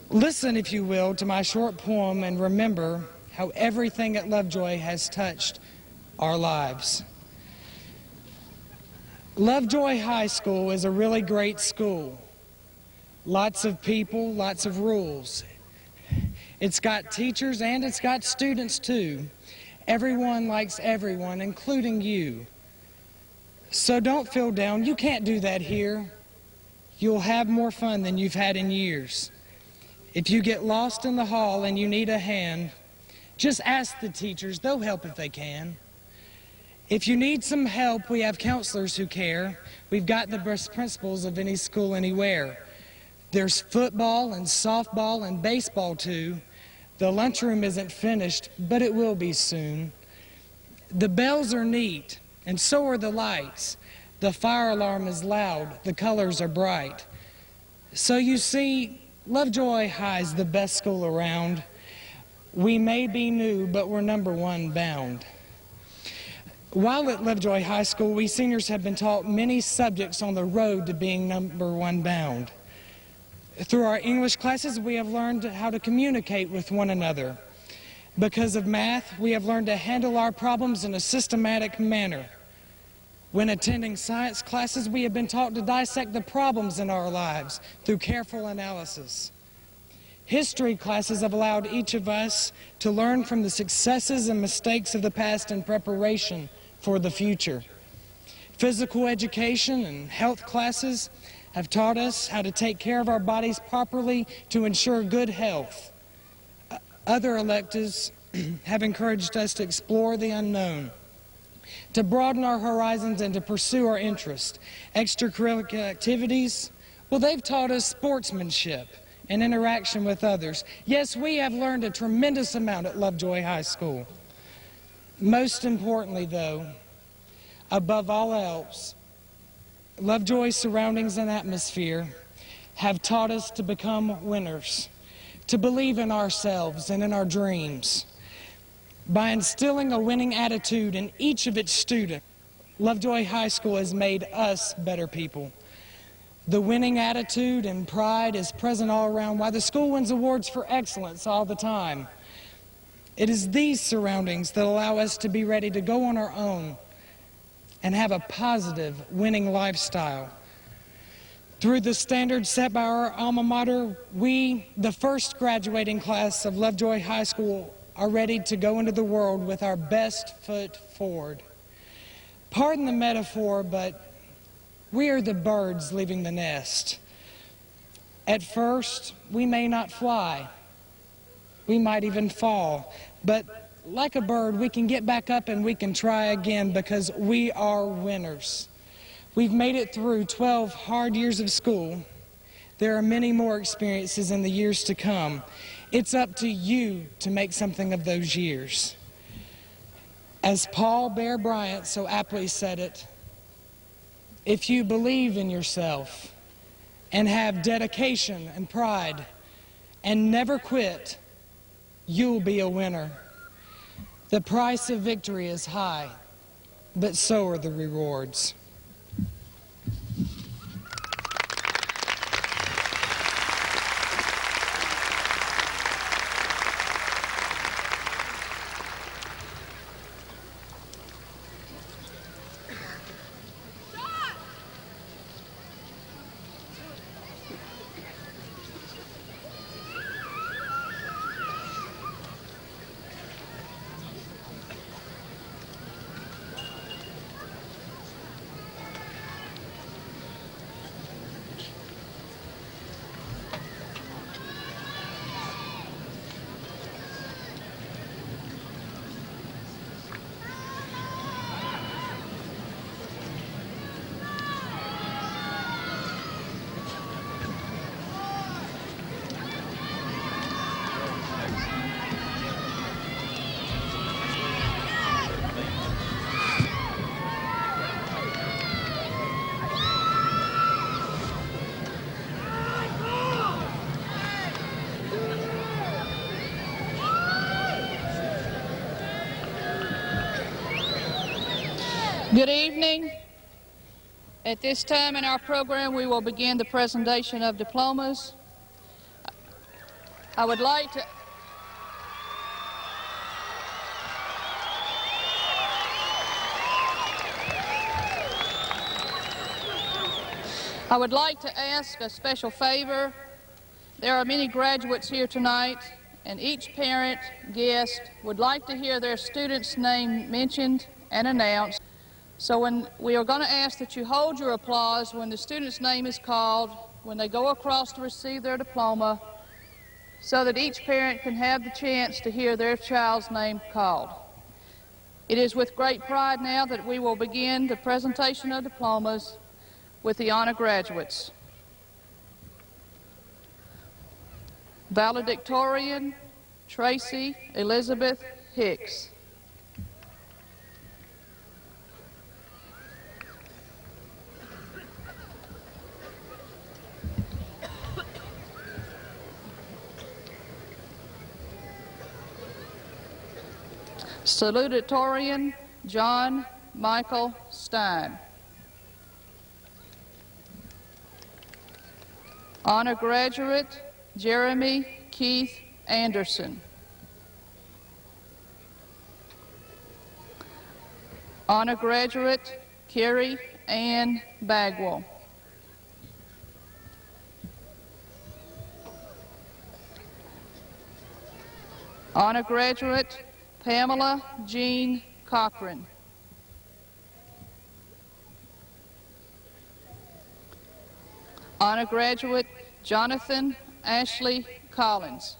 Listen, if you will, to my short poem and remember how everything at Lovejoy has touched our lives. Lovejoy High School is a really great school. Lots of people, lots of rules. It's got teachers and it's got students too. Everyone likes everyone, including you. So don't feel down. You can't do that here. You'll have more fun than you've had in years. If you get lost in the hall and you need a hand, just ask the teachers. They'll help if they can. If you need some help, we have counselors who care. We've got the best principals of any school anywhere. There's football and softball and baseball too. The lunchroom isn't finished, but it will be soon. The bells are neat, and so are the lights. The fire alarm is loud, the colors are bright. So you see, Lovejoy High is the best school around. We may be new, but we're number one bound. While at Lovejoy High School, we seniors have been taught many subjects on the road to being number one bound. Through our English classes, we have learned how to communicate with one another. Because of math, we have learned to handle our problems in a systematic manner. When attending science classes, we have been taught to dissect the problems in our lives through careful analysis. History classes have allowed each of us to learn from the successes and mistakes of the past in preparation for the future. Physical education and health classes have taught us how to take care of our bodies properly to ensure good health. Other electives have encouraged us to explore the unknown, to broaden our horizons and to pursue our interests. Extracurricular activities, well, they've taught us sportsmanship and interaction with others. Yes, we have learned a tremendous amount at Lovejoy High School. Most importantly, though, above all else, Lovejoy's surroundings and atmosphere have taught us to become winners, to believe in ourselves and in our dreams. By instilling a winning attitude in each of its students, Lovejoy High School has made us better people. The winning attitude and pride is present all around, while the school wins awards for excellence all the time. It is these surroundings that allow us to be ready to go on our own and have a positive, winning lifestyle. Through the standards set by our alma mater, we, the first graduating class of Lovejoy High School, are ready to go into the world with our best foot forward. Pardon the metaphor, but we are the birds leaving the nest. At first, we may not fly. We might even fall. But like a bird, we can get back up and we can try again because we are winners. We've made it through 12 hard years of school. There are many more experiences in the years to come. It's up to you to make something of those years. As Paul Bear Bryant so aptly said it, if you believe in yourself and have dedication and pride and never quit, you'll be a winner. The price of victory is high, but so are the rewards. Good evening. At this time in our program, we will begin the presentation of diplomas. I would like to ask a special favor. There are many graduates here tonight, and each parent, guest, would like to hear their student's name mentioned and announced. So we are going to ask that you hold your applause when the student's name is called, when they go across to receive their diploma, so that each parent can have the chance to hear their child's name called. It is with great pride now that we will begin the presentation of diplomas with the honor graduates. Valedictorian Tracy Elizabeth Hicks. Salutatorian John Michael Stein. Honor graduate Jeremy Keith Anderson. Honor graduate Carrie Ann Bagwell. Honor graduate Pamela Jean Cochran. Honor graduate Jonathan Ashley Collins.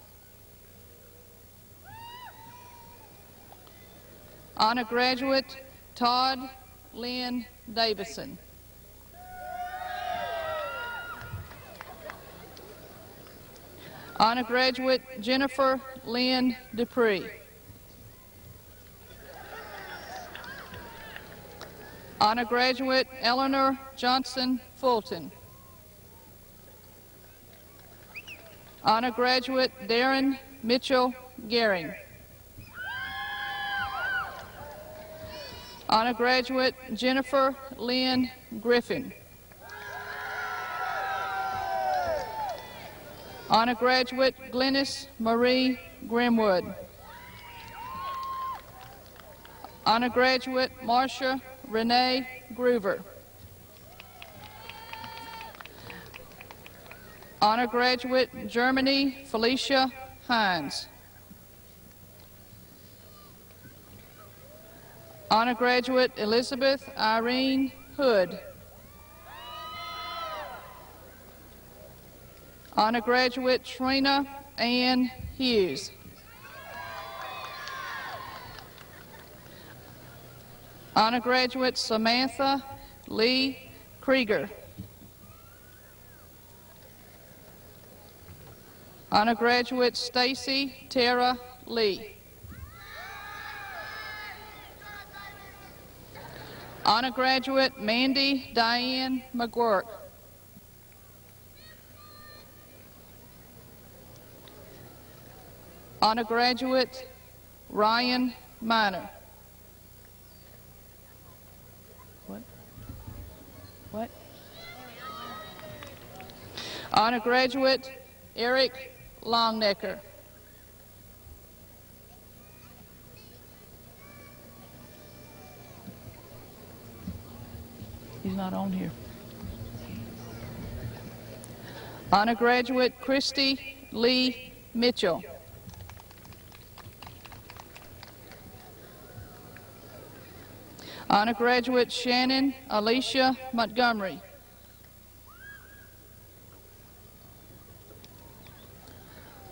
Honor graduate Todd Lynn Davison. Honor graduate Jennifer Lynn Dupree. Honor graduate Eleanor Johnson Fulton. Honor graduate Darren Mitchell Gehring. Honor graduate Jennifer Lynn Griffin. Honor graduate Glennis Marie Grimwood. Honor graduate Marcia Renee Groover. Honor graduate Germany Felicia Hines. Honor graduate Elizabeth Irene Hood. Honor graduate Trina Ann Hughes. Honor graduate Samantha Lee Krieger. Honor graduate Stacy Tara Lee. Honor graduate Mandy Diane McGuirk. Honor graduate Ryan Miner. What? Honor graduate Eric Longnecker. He's not on here. Honor graduate Christy Lee Mitchell. Honor graduate Shannon Alicia Montgomery.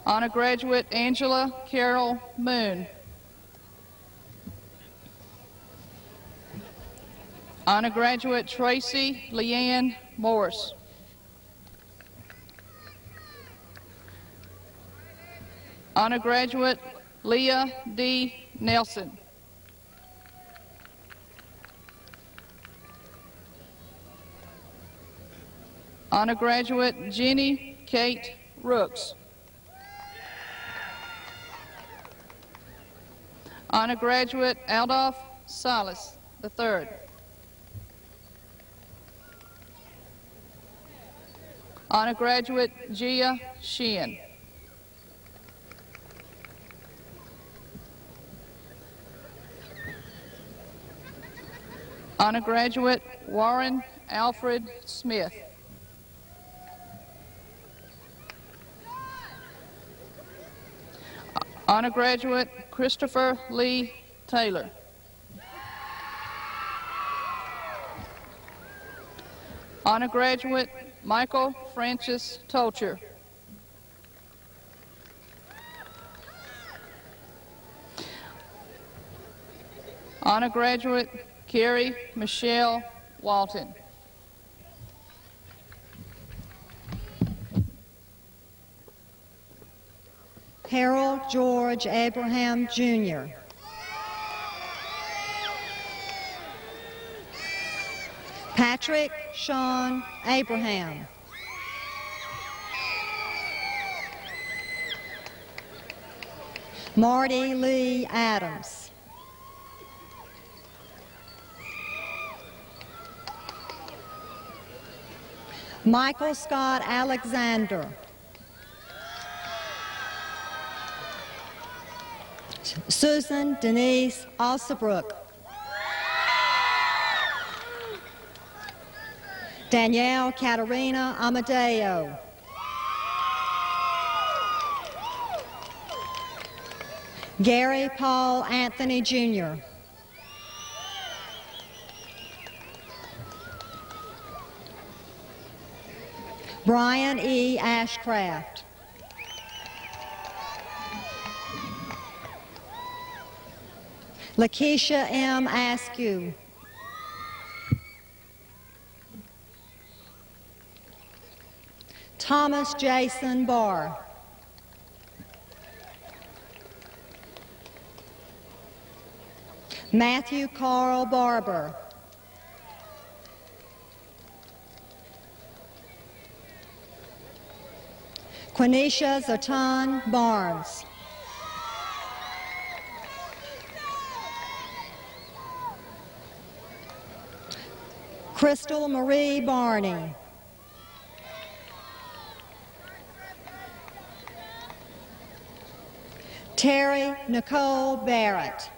Honor graduate Angela Carol Moon. Honor graduate Tracy Leanne Morris. Honor graduate Leah D. Nelson. Honor graduate Jenny Kate Rooks. Honor graduate Adolph Silas III. Honor Graduate Gia Sheehan. Honor Graduate Warren Alfred Smith. Honor Graduate Christopher Lee Taylor. Honor Graduate Michael Francis Tolcher. Honor Graduate Carrie Michelle Walton. Harold George Abraham, Jr. Patrick Sean Abraham. Marty Lee Adams. Michael Scott Alexander. Susan Denise Alsabrook. Danielle Katerina Amadeo. Gary Paul Anthony, Jr. Brian E. Ashcraft. Lakeisha M. Askew. Thomas Jason Barr. Matthew Carl Barber. Quenisha Zatan Barnes. Crystal Marie Barney. Terry Nicole Barrett.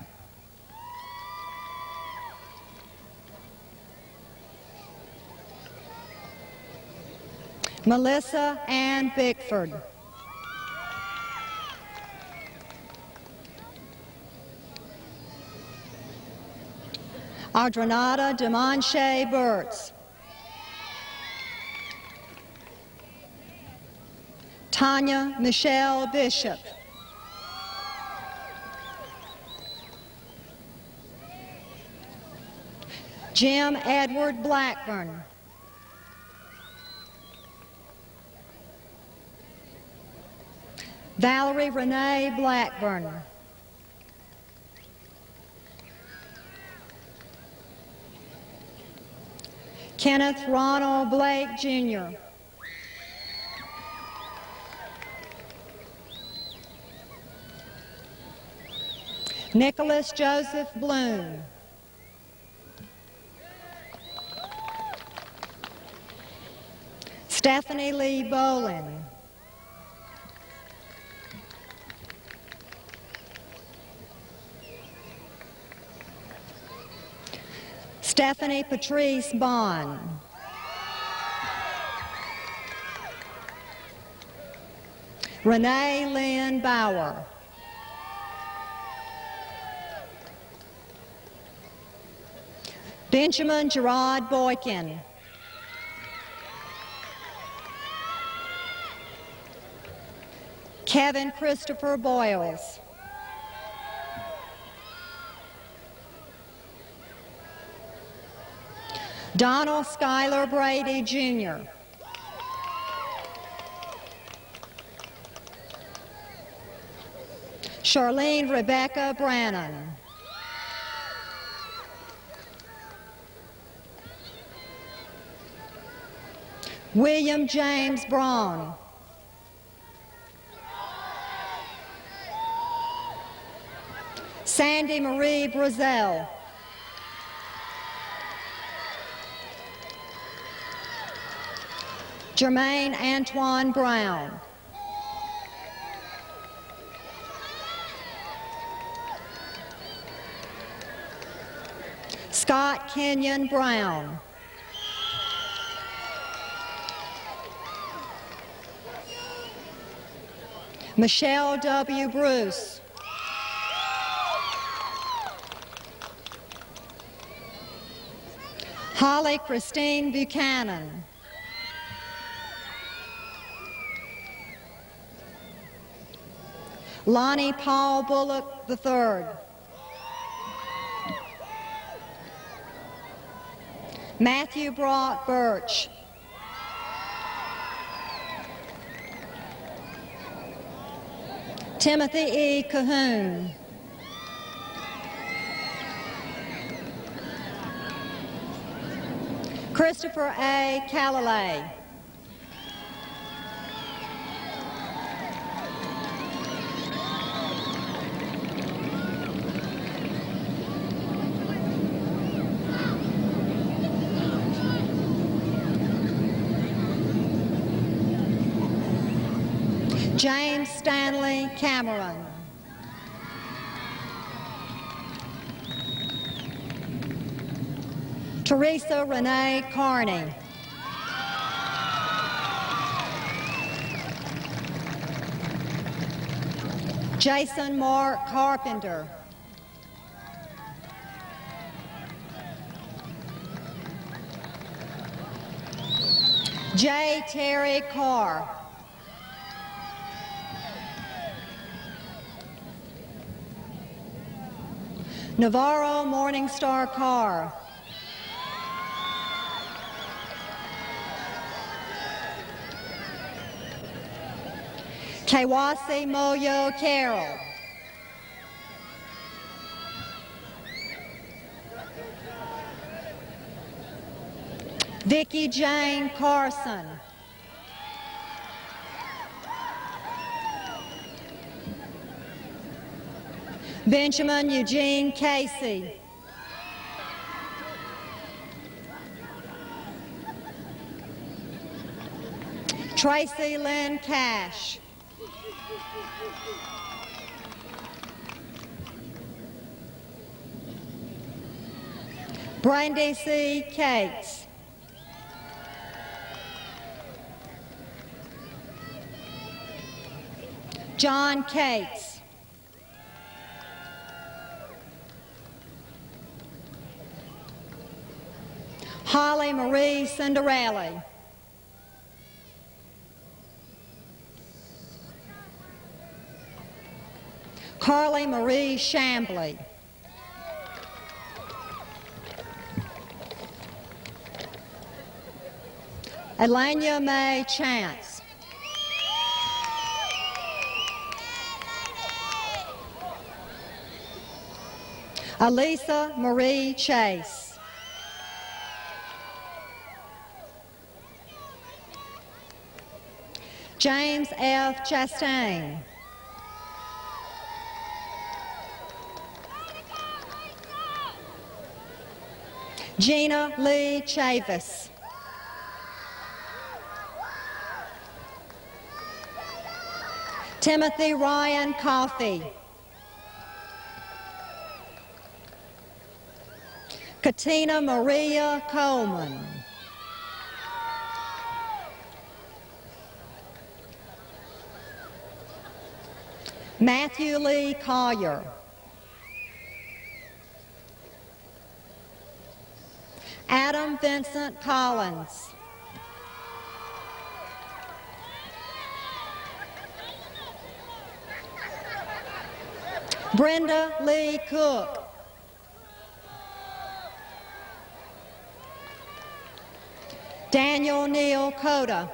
Melissa Ann Bickford. Adrenata Demonche Burtz. Tanya Michelle Bishop. Jim Edward Blackburn. Valerie Renee Blackburn. Kenneth Ronald Blake, Jr. Nicholas Joseph Bloom. Stephanie Lee Bolin. Stephanie Patrice Bond. Renee Lynn Bauer. Benjamin Gerard Boykin. Kevin Christopher Boyles. Donald Schuyler Brady, Jr. Charlene Rebecca Brannon. William James Braun. Sandy Marie Brazel. Jermaine Antoine Brown. Scott Kenyon Brown. Michelle W. Bruce. Holly Christine Buchanan. Lonnie Paul Bullock III. Matthew Brock Birch. Timothy E. Cahoon. Christopher A. Calalay. James Stanley Cameron. Teresa Renee Carney. Jason Mark Carpenter. J. Terry Carr. Navarro Morningstar Carr. Kawasi Moyo Carroll. Vicki Jane Carson. Benjamin Eugene Casey. Tracy Lynn Cash. Brandy C. Cates. John Cates. Holly Marie Cinderelli. Carly Marie Shambly. Elania Mae Chance. Alisa Marie Chase. James F. Chastain. Gina Lee Chavis. Timothy Ryan Coffey. Katina Maria Coleman. Matthew Lee Collier. Adam Vincent Collins. Brenda Lee Cook. Daniel Neal Cota.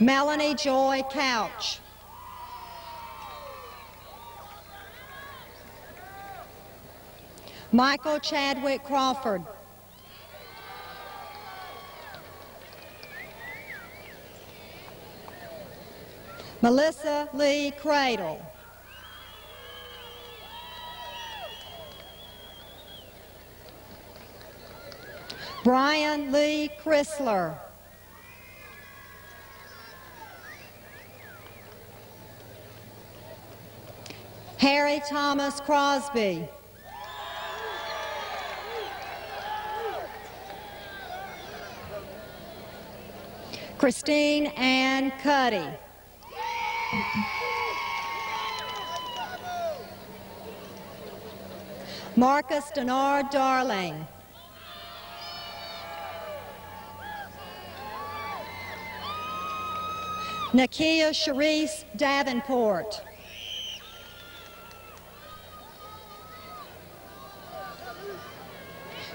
Melanie Joy Couch. Michael Chadwick Crawford. Melissa Lee Cradle. Brian Lee Chrysler. Harry Thomas Crosby. Christine Ann Cuddy. Marcus Denard Darling. Nakia Sharice Davenport.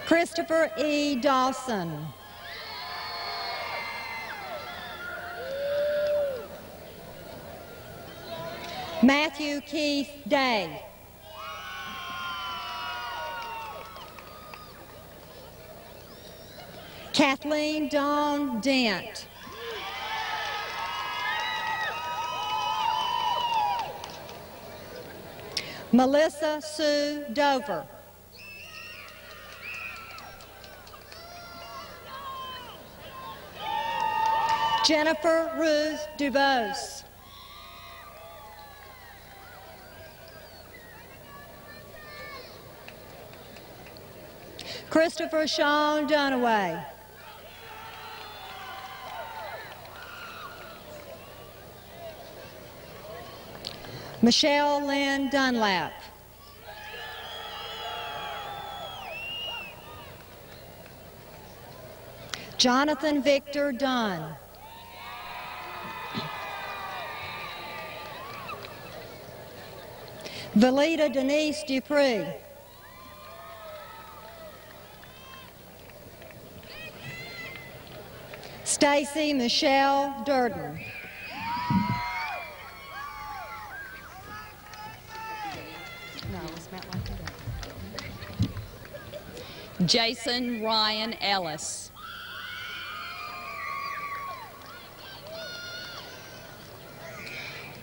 Christopher E. Dawson. Matthew Keith Day. Kathleen Dawn Dent. Melissa Sue Dover. Jennifer Ruth DuBose. Christopher Sean Dunaway. Michelle Lynn Dunlap. Jonathan Victor Dunn. Valita Denise Dupree. Stacy Michelle Durden. Jason Ryan Ellis.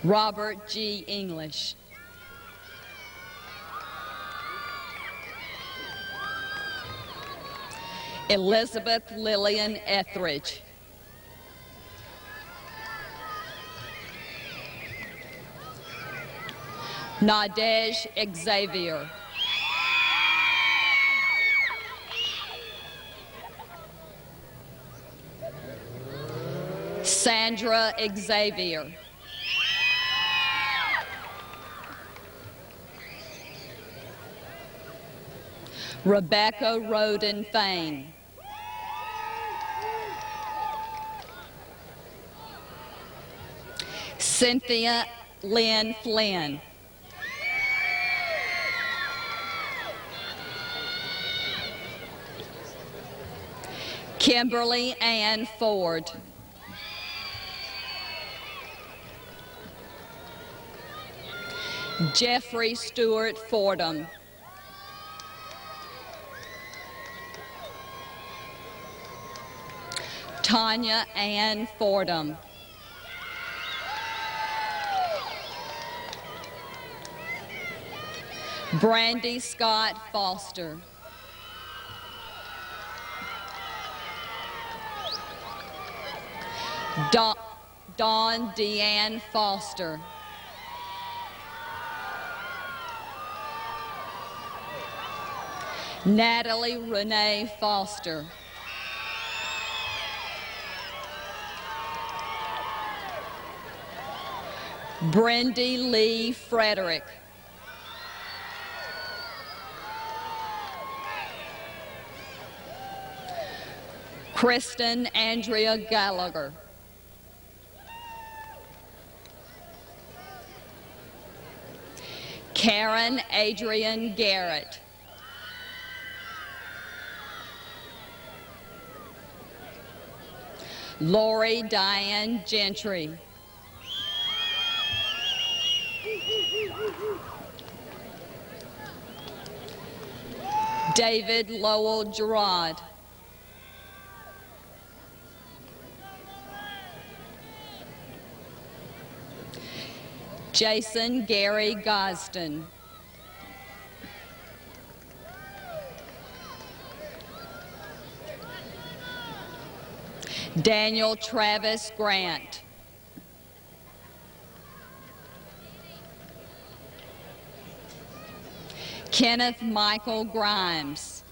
Robert G. English. Elizabeth Lillian Etheridge. Nadej Xavier. Sandra Xavier. Rebecca Roden Fain. Cynthia Lynn Flynn. Kimberly Ann Ford. Jeffrey Stewart Fordham. Tanya Ann Fordham. Brandy Scott Foster. Dawn Deanne Foster. Natalie Renee Foster. Brendy Lee Frederick. Kristen Andrea Gallagher. Karen Adrian Garrett. Lori Diane Gentry. David Lowell Gerard. Jason Gary Gosden. Daniel Travis Grant. Kenneth Michael Grimes.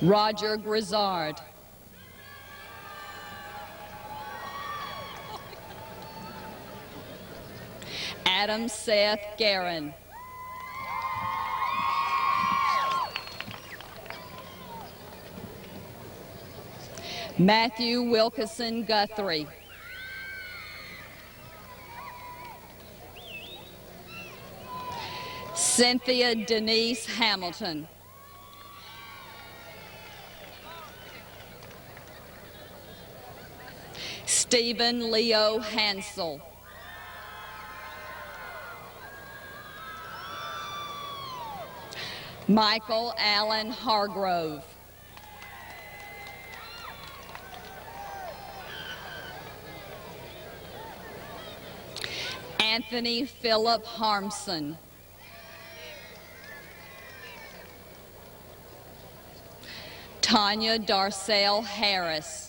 Roger Grizzard. Adam Seth Guerin. Matthew Wilkeson Guthrie. Cynthia Denise Hamilton. Stephen Leo Hansel. Michael Allen Hargrove. Anthony Philip Harmson. Tanya Darcel Harris.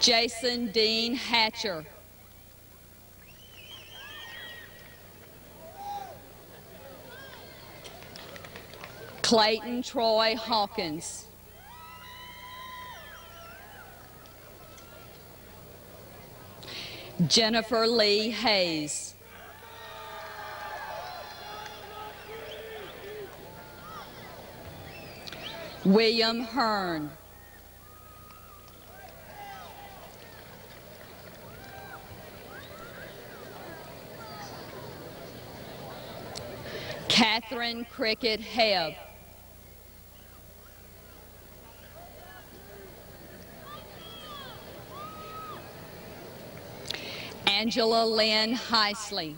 Jason Dean Hatcher. Clayton Troy Hawkins. Jennifer Lee Hayes. William Hearn. Catherine Cricket Hebb. Angela Lynn Heisley.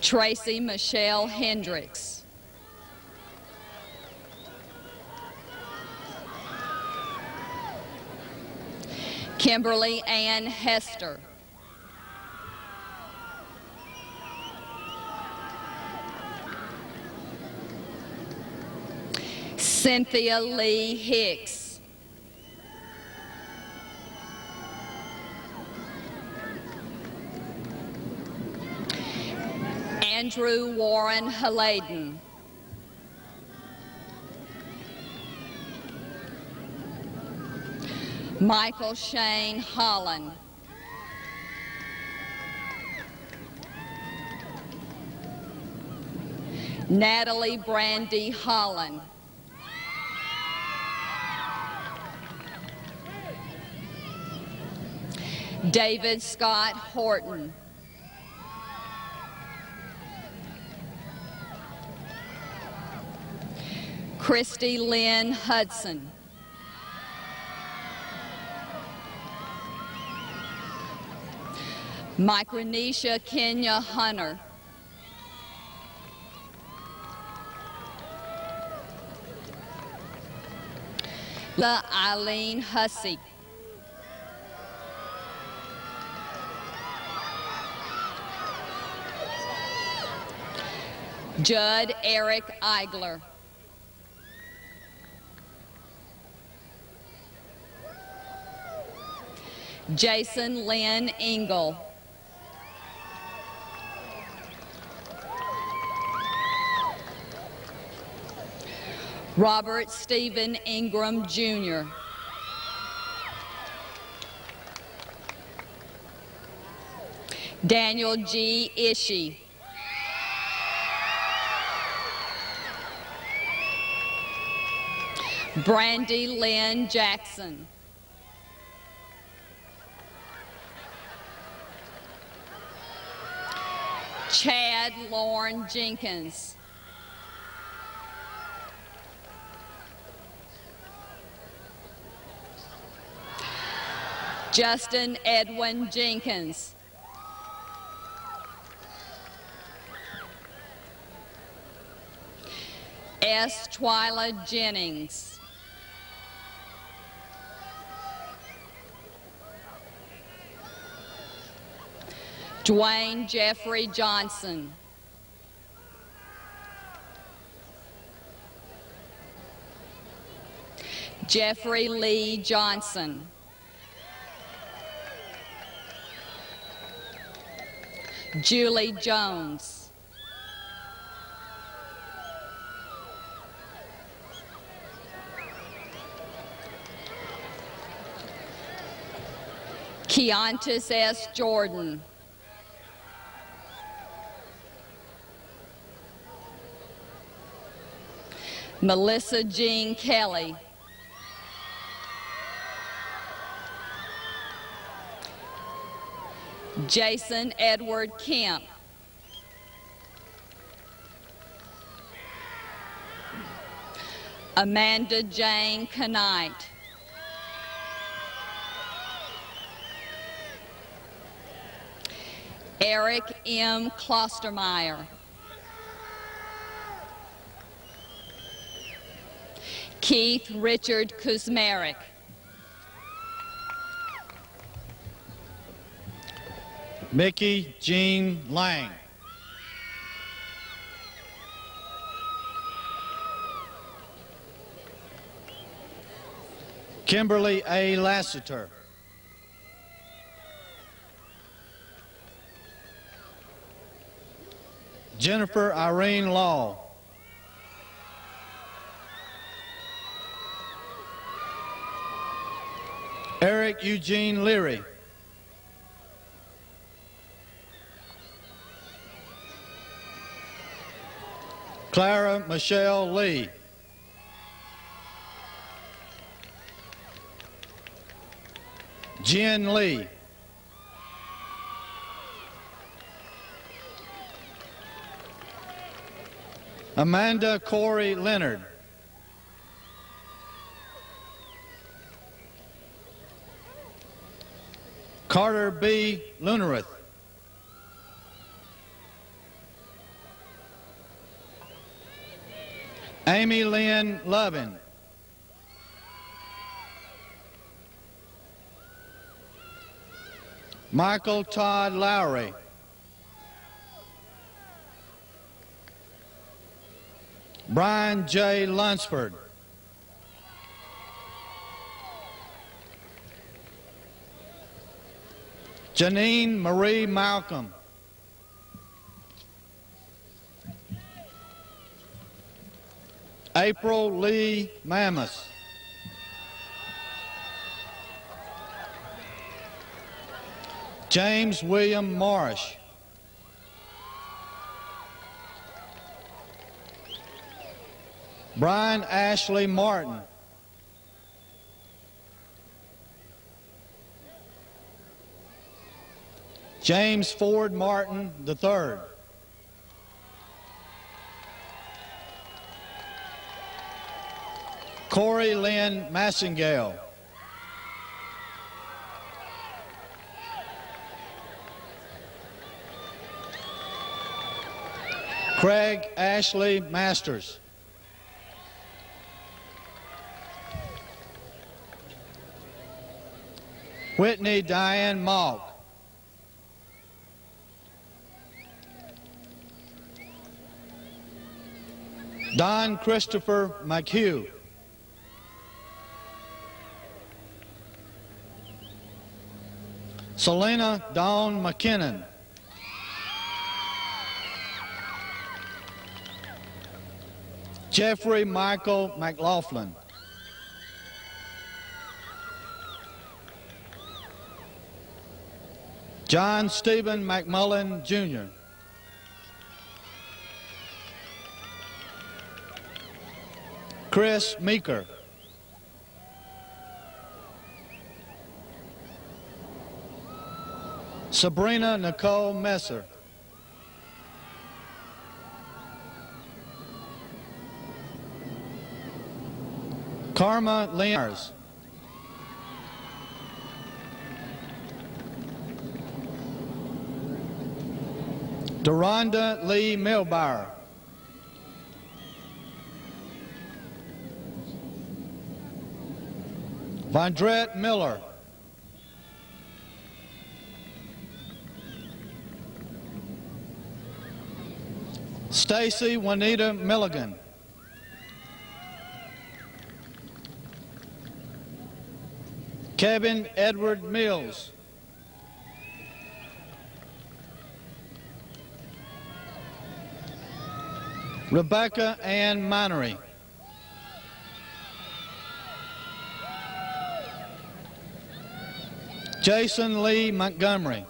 Tracy Michelle Hendricks. Kimberly Ann Hester. Cynthia Lee Hicks. Andrew Warren Haladin. Michael Shane Holland. Natalie Brandy Holland. David Scott Horton. Christy Lynn Hudson. Micronesia Kenya Hunter. La Eileen Hussey. Judd Eric Eigler. Jason Lynn Engel. Robert Stephen Ingram, Jr. Daniel G. Ishii. Brandy Lynn Jackson. Chad Lauren Jenkins. Justin Edwin Jenkins. S. Twyla Jennings. Dwayne Jeffrey Johnson. Jeffrey Lee Johnson. Julie Jones. Keontis S. Jordan. Melissa Jean Kelly. Jason Edward Kemp. Amanda Jane Knight. Eric M. Klostermeyer. Keith Richard Kuzmarek. Mickey Jean Lang. Kimberly A. Lassiter. Jennifer Irene Law. Eric Eugene Leary. Clara Michelle Lee. Jen Lee. Amanda Corey Leonard. Carter B. Lunareth. Amy Lynn Lovin. Michael Todd Lowry. Brian J. Lunsford. Janine Marie Malcolm. April Lee Mammoth. James William Morris. Brian Ashley Martin. James Ford Martin III. Corey Lynn Massingale. Craig Ashley Masters. Whitney Diane Malk. Don Christopher McHugh. Selena Dawn McKinnon. Jeffrey Michael McLaughlin. John Stephen McMullen, Jr. Chris Meeker. Sabrina Nicole Messer. Karma Lears. Deronda Lee Milbauer. Vondrette Miller. Stacy Juanita Milligan. Kevin Edward Mills. Rebecca Ann Minery. Jason Lee Montgomery.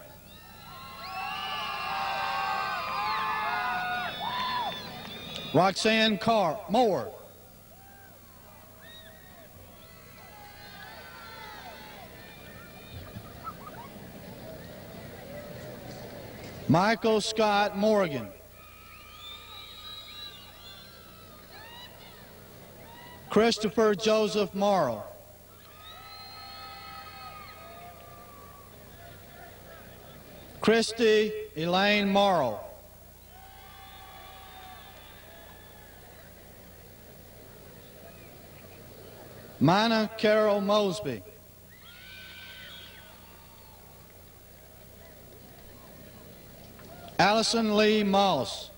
Roxanne Moore. Michael Scott Morgan. Christopher Joseph Morrow. Christy Elaine Morrow. Mina Carol Mosby. Allison Lee Moss.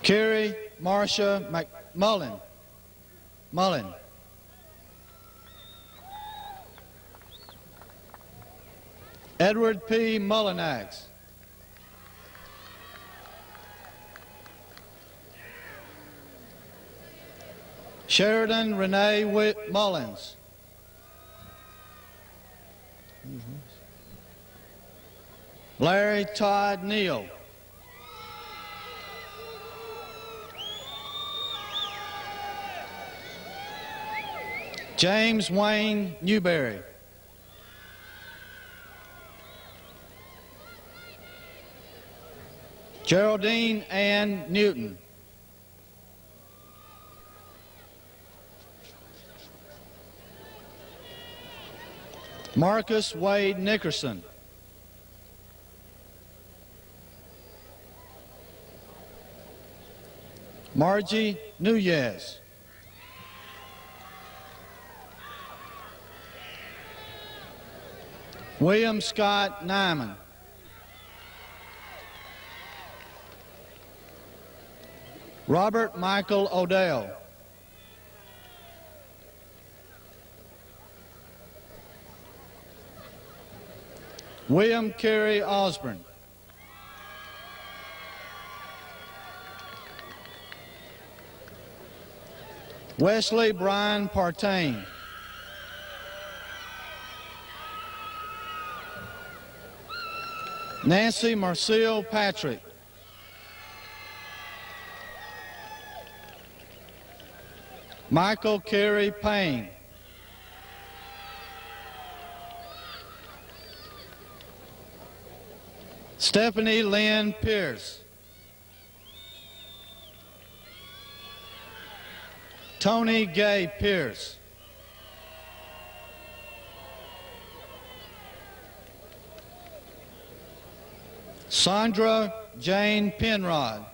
Carrie Marcia McMullen. Edward P. Mullinax. Sheridan Renee Mullins. Larry Todd Neal. James Wayne Newberry. Geraldine Ann Newton. Marcus Wade Nickerson. Margie Nunez. William Scott Nyman. Robert Michael Odell. William Carey Osborne. Wesley Brian Partain. Nancy Marcille Patrick. Michael Carey Payne. Stephanie Lynn Pierce. Tony Gay Pierce. Sandra Jane Penrod.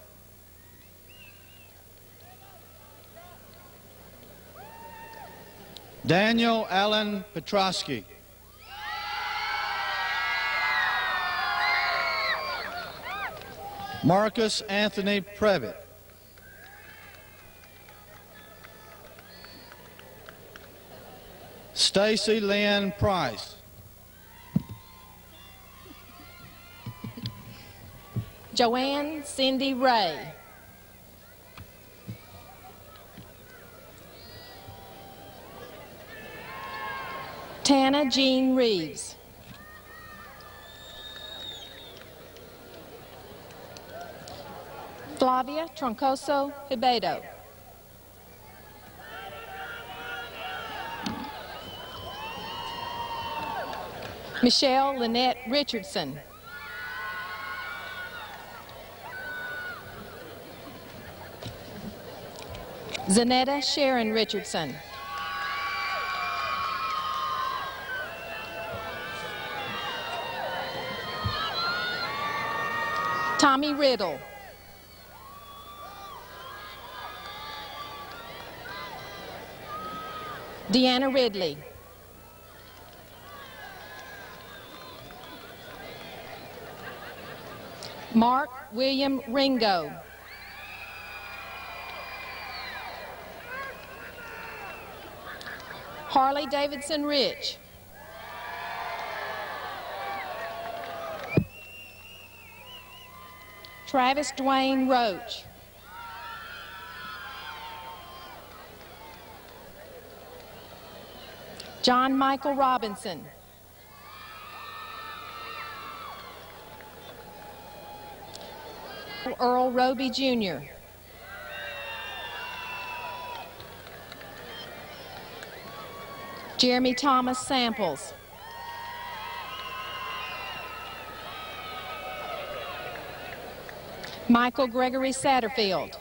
Daniel Allen Petrosky. Marcus Anthony Previtt. Stacy Lynn Price. Joanne Cindy Ray. Tana Jean Reeves. Flavia Troncoso Hibedo. Michelle Lynette Richardson. Zanetta Sharon Richardson. Tommy Riddle. Deanna Ridley. Mark William Ringo. Harley Davidson Rich. Travis Dwayne Roach. John Michael Robinson. Earl Roby Jr. Jeremy Thomas Samples. Michael Gregory Satterfield.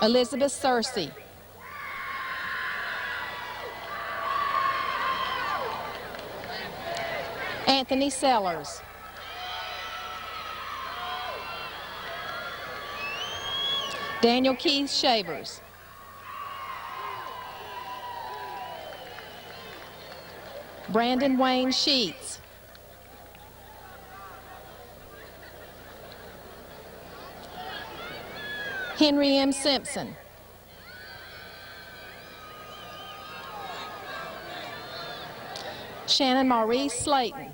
Elizabeth Searcy. Anthony Sellers. Daniel Keith Shavers. Brandon Wayne Sheets. Henry M. Simpson. Shannon Maurice Slayton.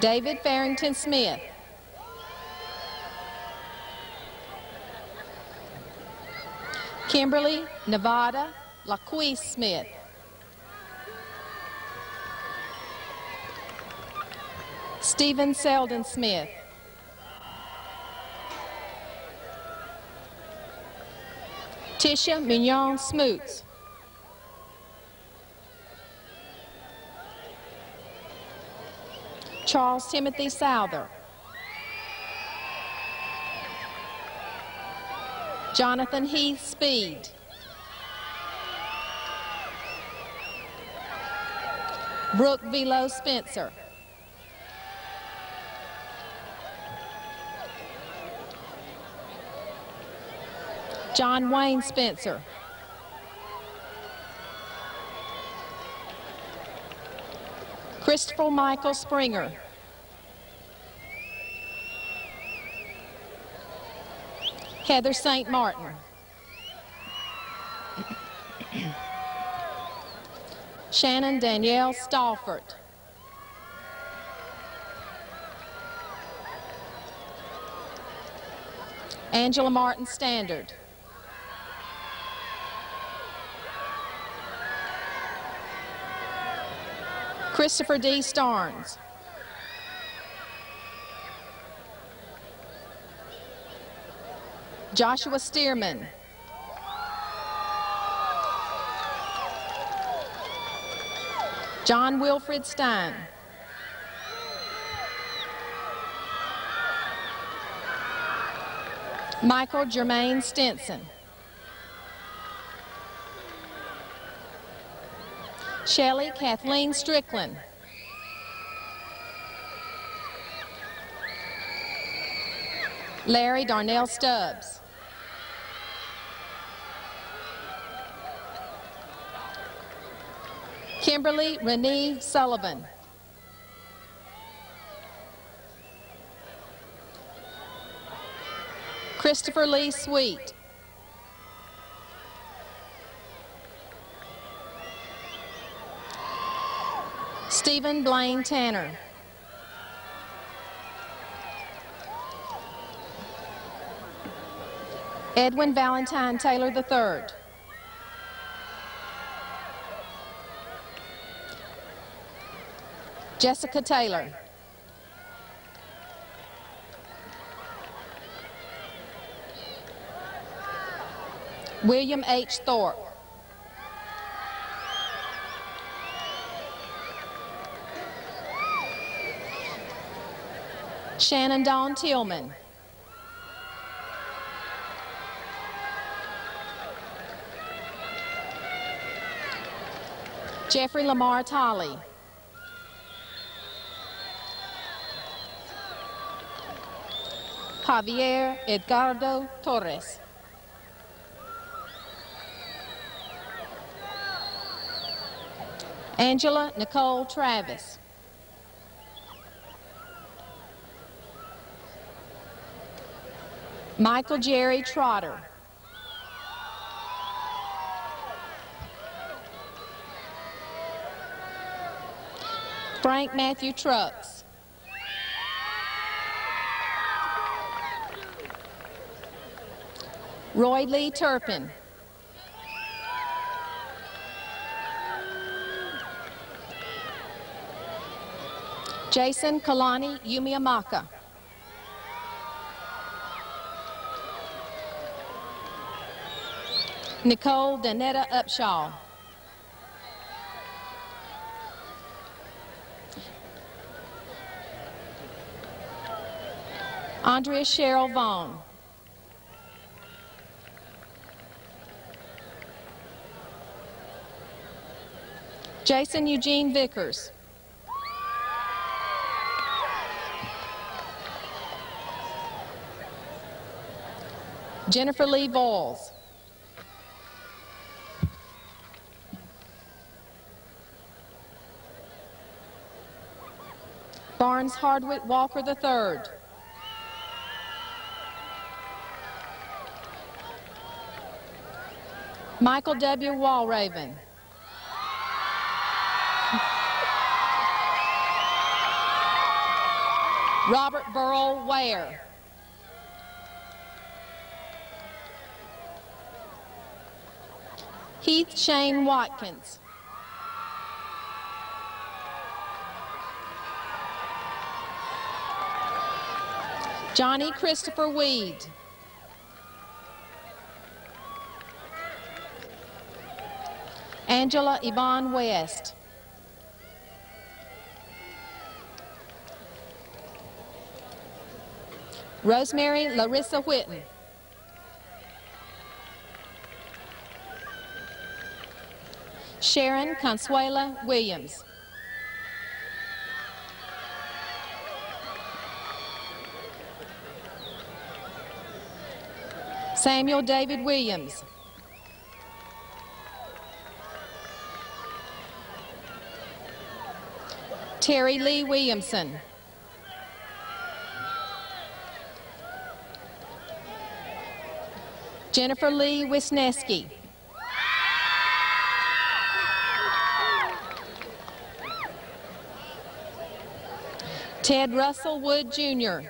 David Farrington Smith. Kimberly Nevada LaQuise Smith. Stephen Selden Smith. Tisha Mignon Smoots. Charles Timothy Souther. Jonathan Heath Speed. Brooke Velo Spencer. John Wayne Spencer. Christopher Michael Springer. Heather St. Martin. Shannon Danielle Stalfort. Angela Martin Standard. Christopher D. Starnes. Joshua Stearman. John Wilfred Stein. Michael Jermaine Stinson. Shelley Kathleen Strickland. Larry Darnell Stubbs. Kimberly Renee Sullivan. Christopher Lee Sweet. Stephen Blaine Tanner. Edwin Valentine Taylor III. Jessica Taylor. William H. Thorpe. Shannon Dawn Tillman. Jeffrey Lamar Tolley. Javier Edgardo Torres. Angela Nicole Travis. Michael Jerry Trotter. Frank Matthew Trucks. Roy Lee Turpin. Jason Kalani Yumiamaka. Nicole Danetta Upshaw. Andrea Cheryl Vaughn. Jason Eugene Vickers. Jennifer Lee Voyles. Barnes Hardwick Walker III. Michael W. Walraven. Robert Burrell Ware. Heath Shane Watkins. Johnny Christopher Weed. Angela Yvonne West. Rosemary Larissa Whitten. Sharon Consuela Williams. Samuel David Williams. Terry Lee Williamson. Jennifer Lee Wisniewski. Ted Russell Wood, Jr.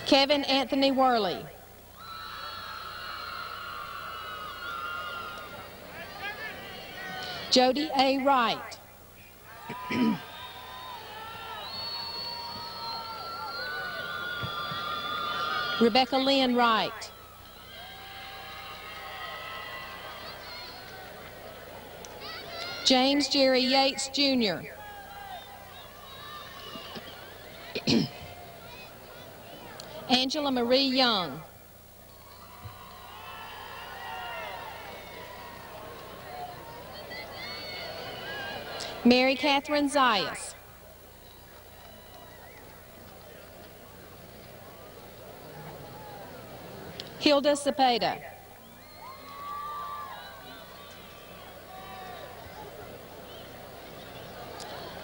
Kevin Anthony Worley. Jody A. Wright. Rebecca Lynn Wright. James Jerry Yates, Jr. Angela Marie Young. Mary Catherine Zayas. Hilda Cepeda.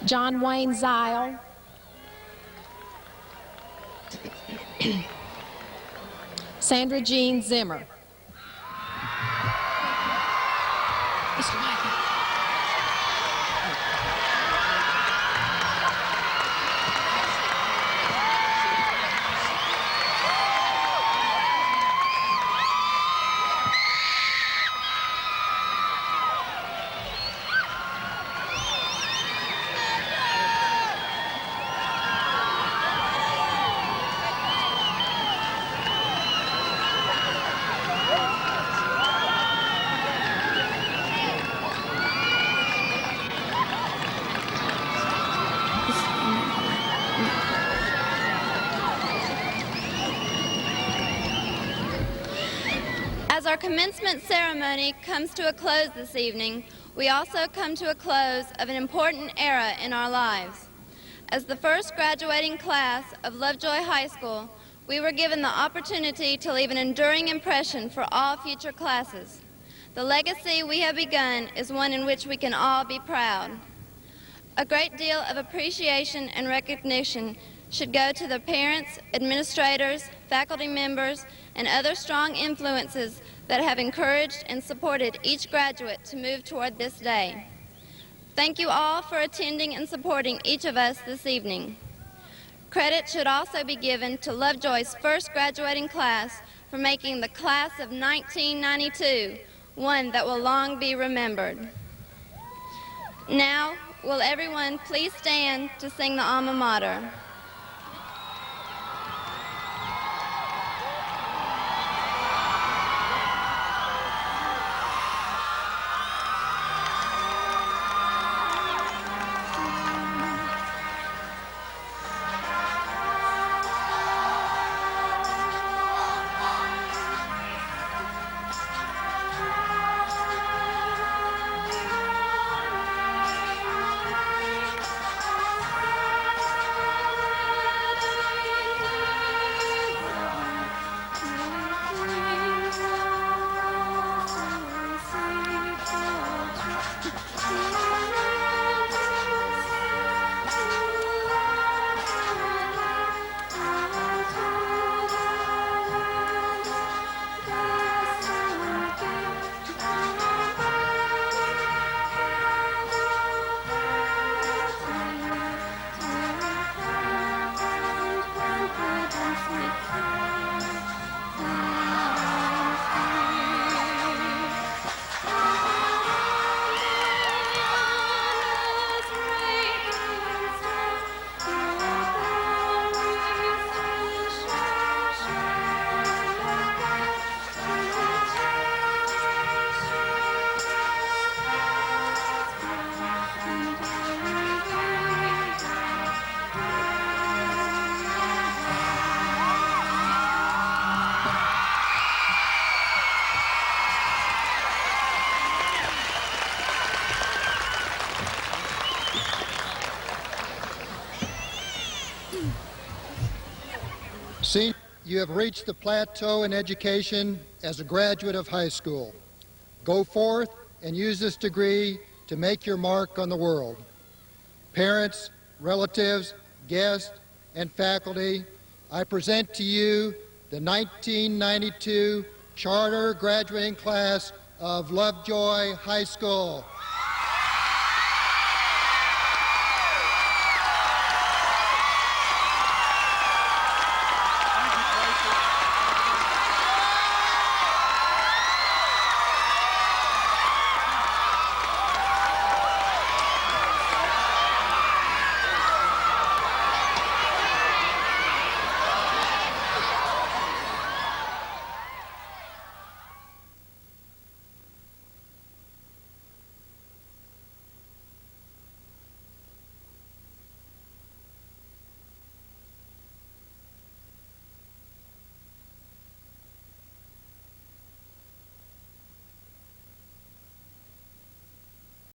John Wayne Zile. Sandra Jean Zimmer. our commencement ceremony comes to a close this evening, we also come to a close of an important era in our lives. As the first graduating class of Lovejoy High School, we were given the opportunity to leave an enduring impression for all future classes. The legacy we have begun is one in which we can all be proud. A great deal of appreciation and recognition should go to the parents, administrators, faculty members, and other strong influences that have encouraged and supported each graduate to move toward this day. Thank you all for attending and supporting each of us this evening. Credit should also be given to Lovejoy's first graduating class for making the class of 1992 one that will long be remembered. Now, will everyone please stand to sing the alma mater? Senior, you have reached the plateau in education as a graduate of high school. Go forth and use this degree to make your mark on the world. Parents, relatives, guests, and faculty, I present to you the 1992 Charter Graduating Class of Lovejoy High School.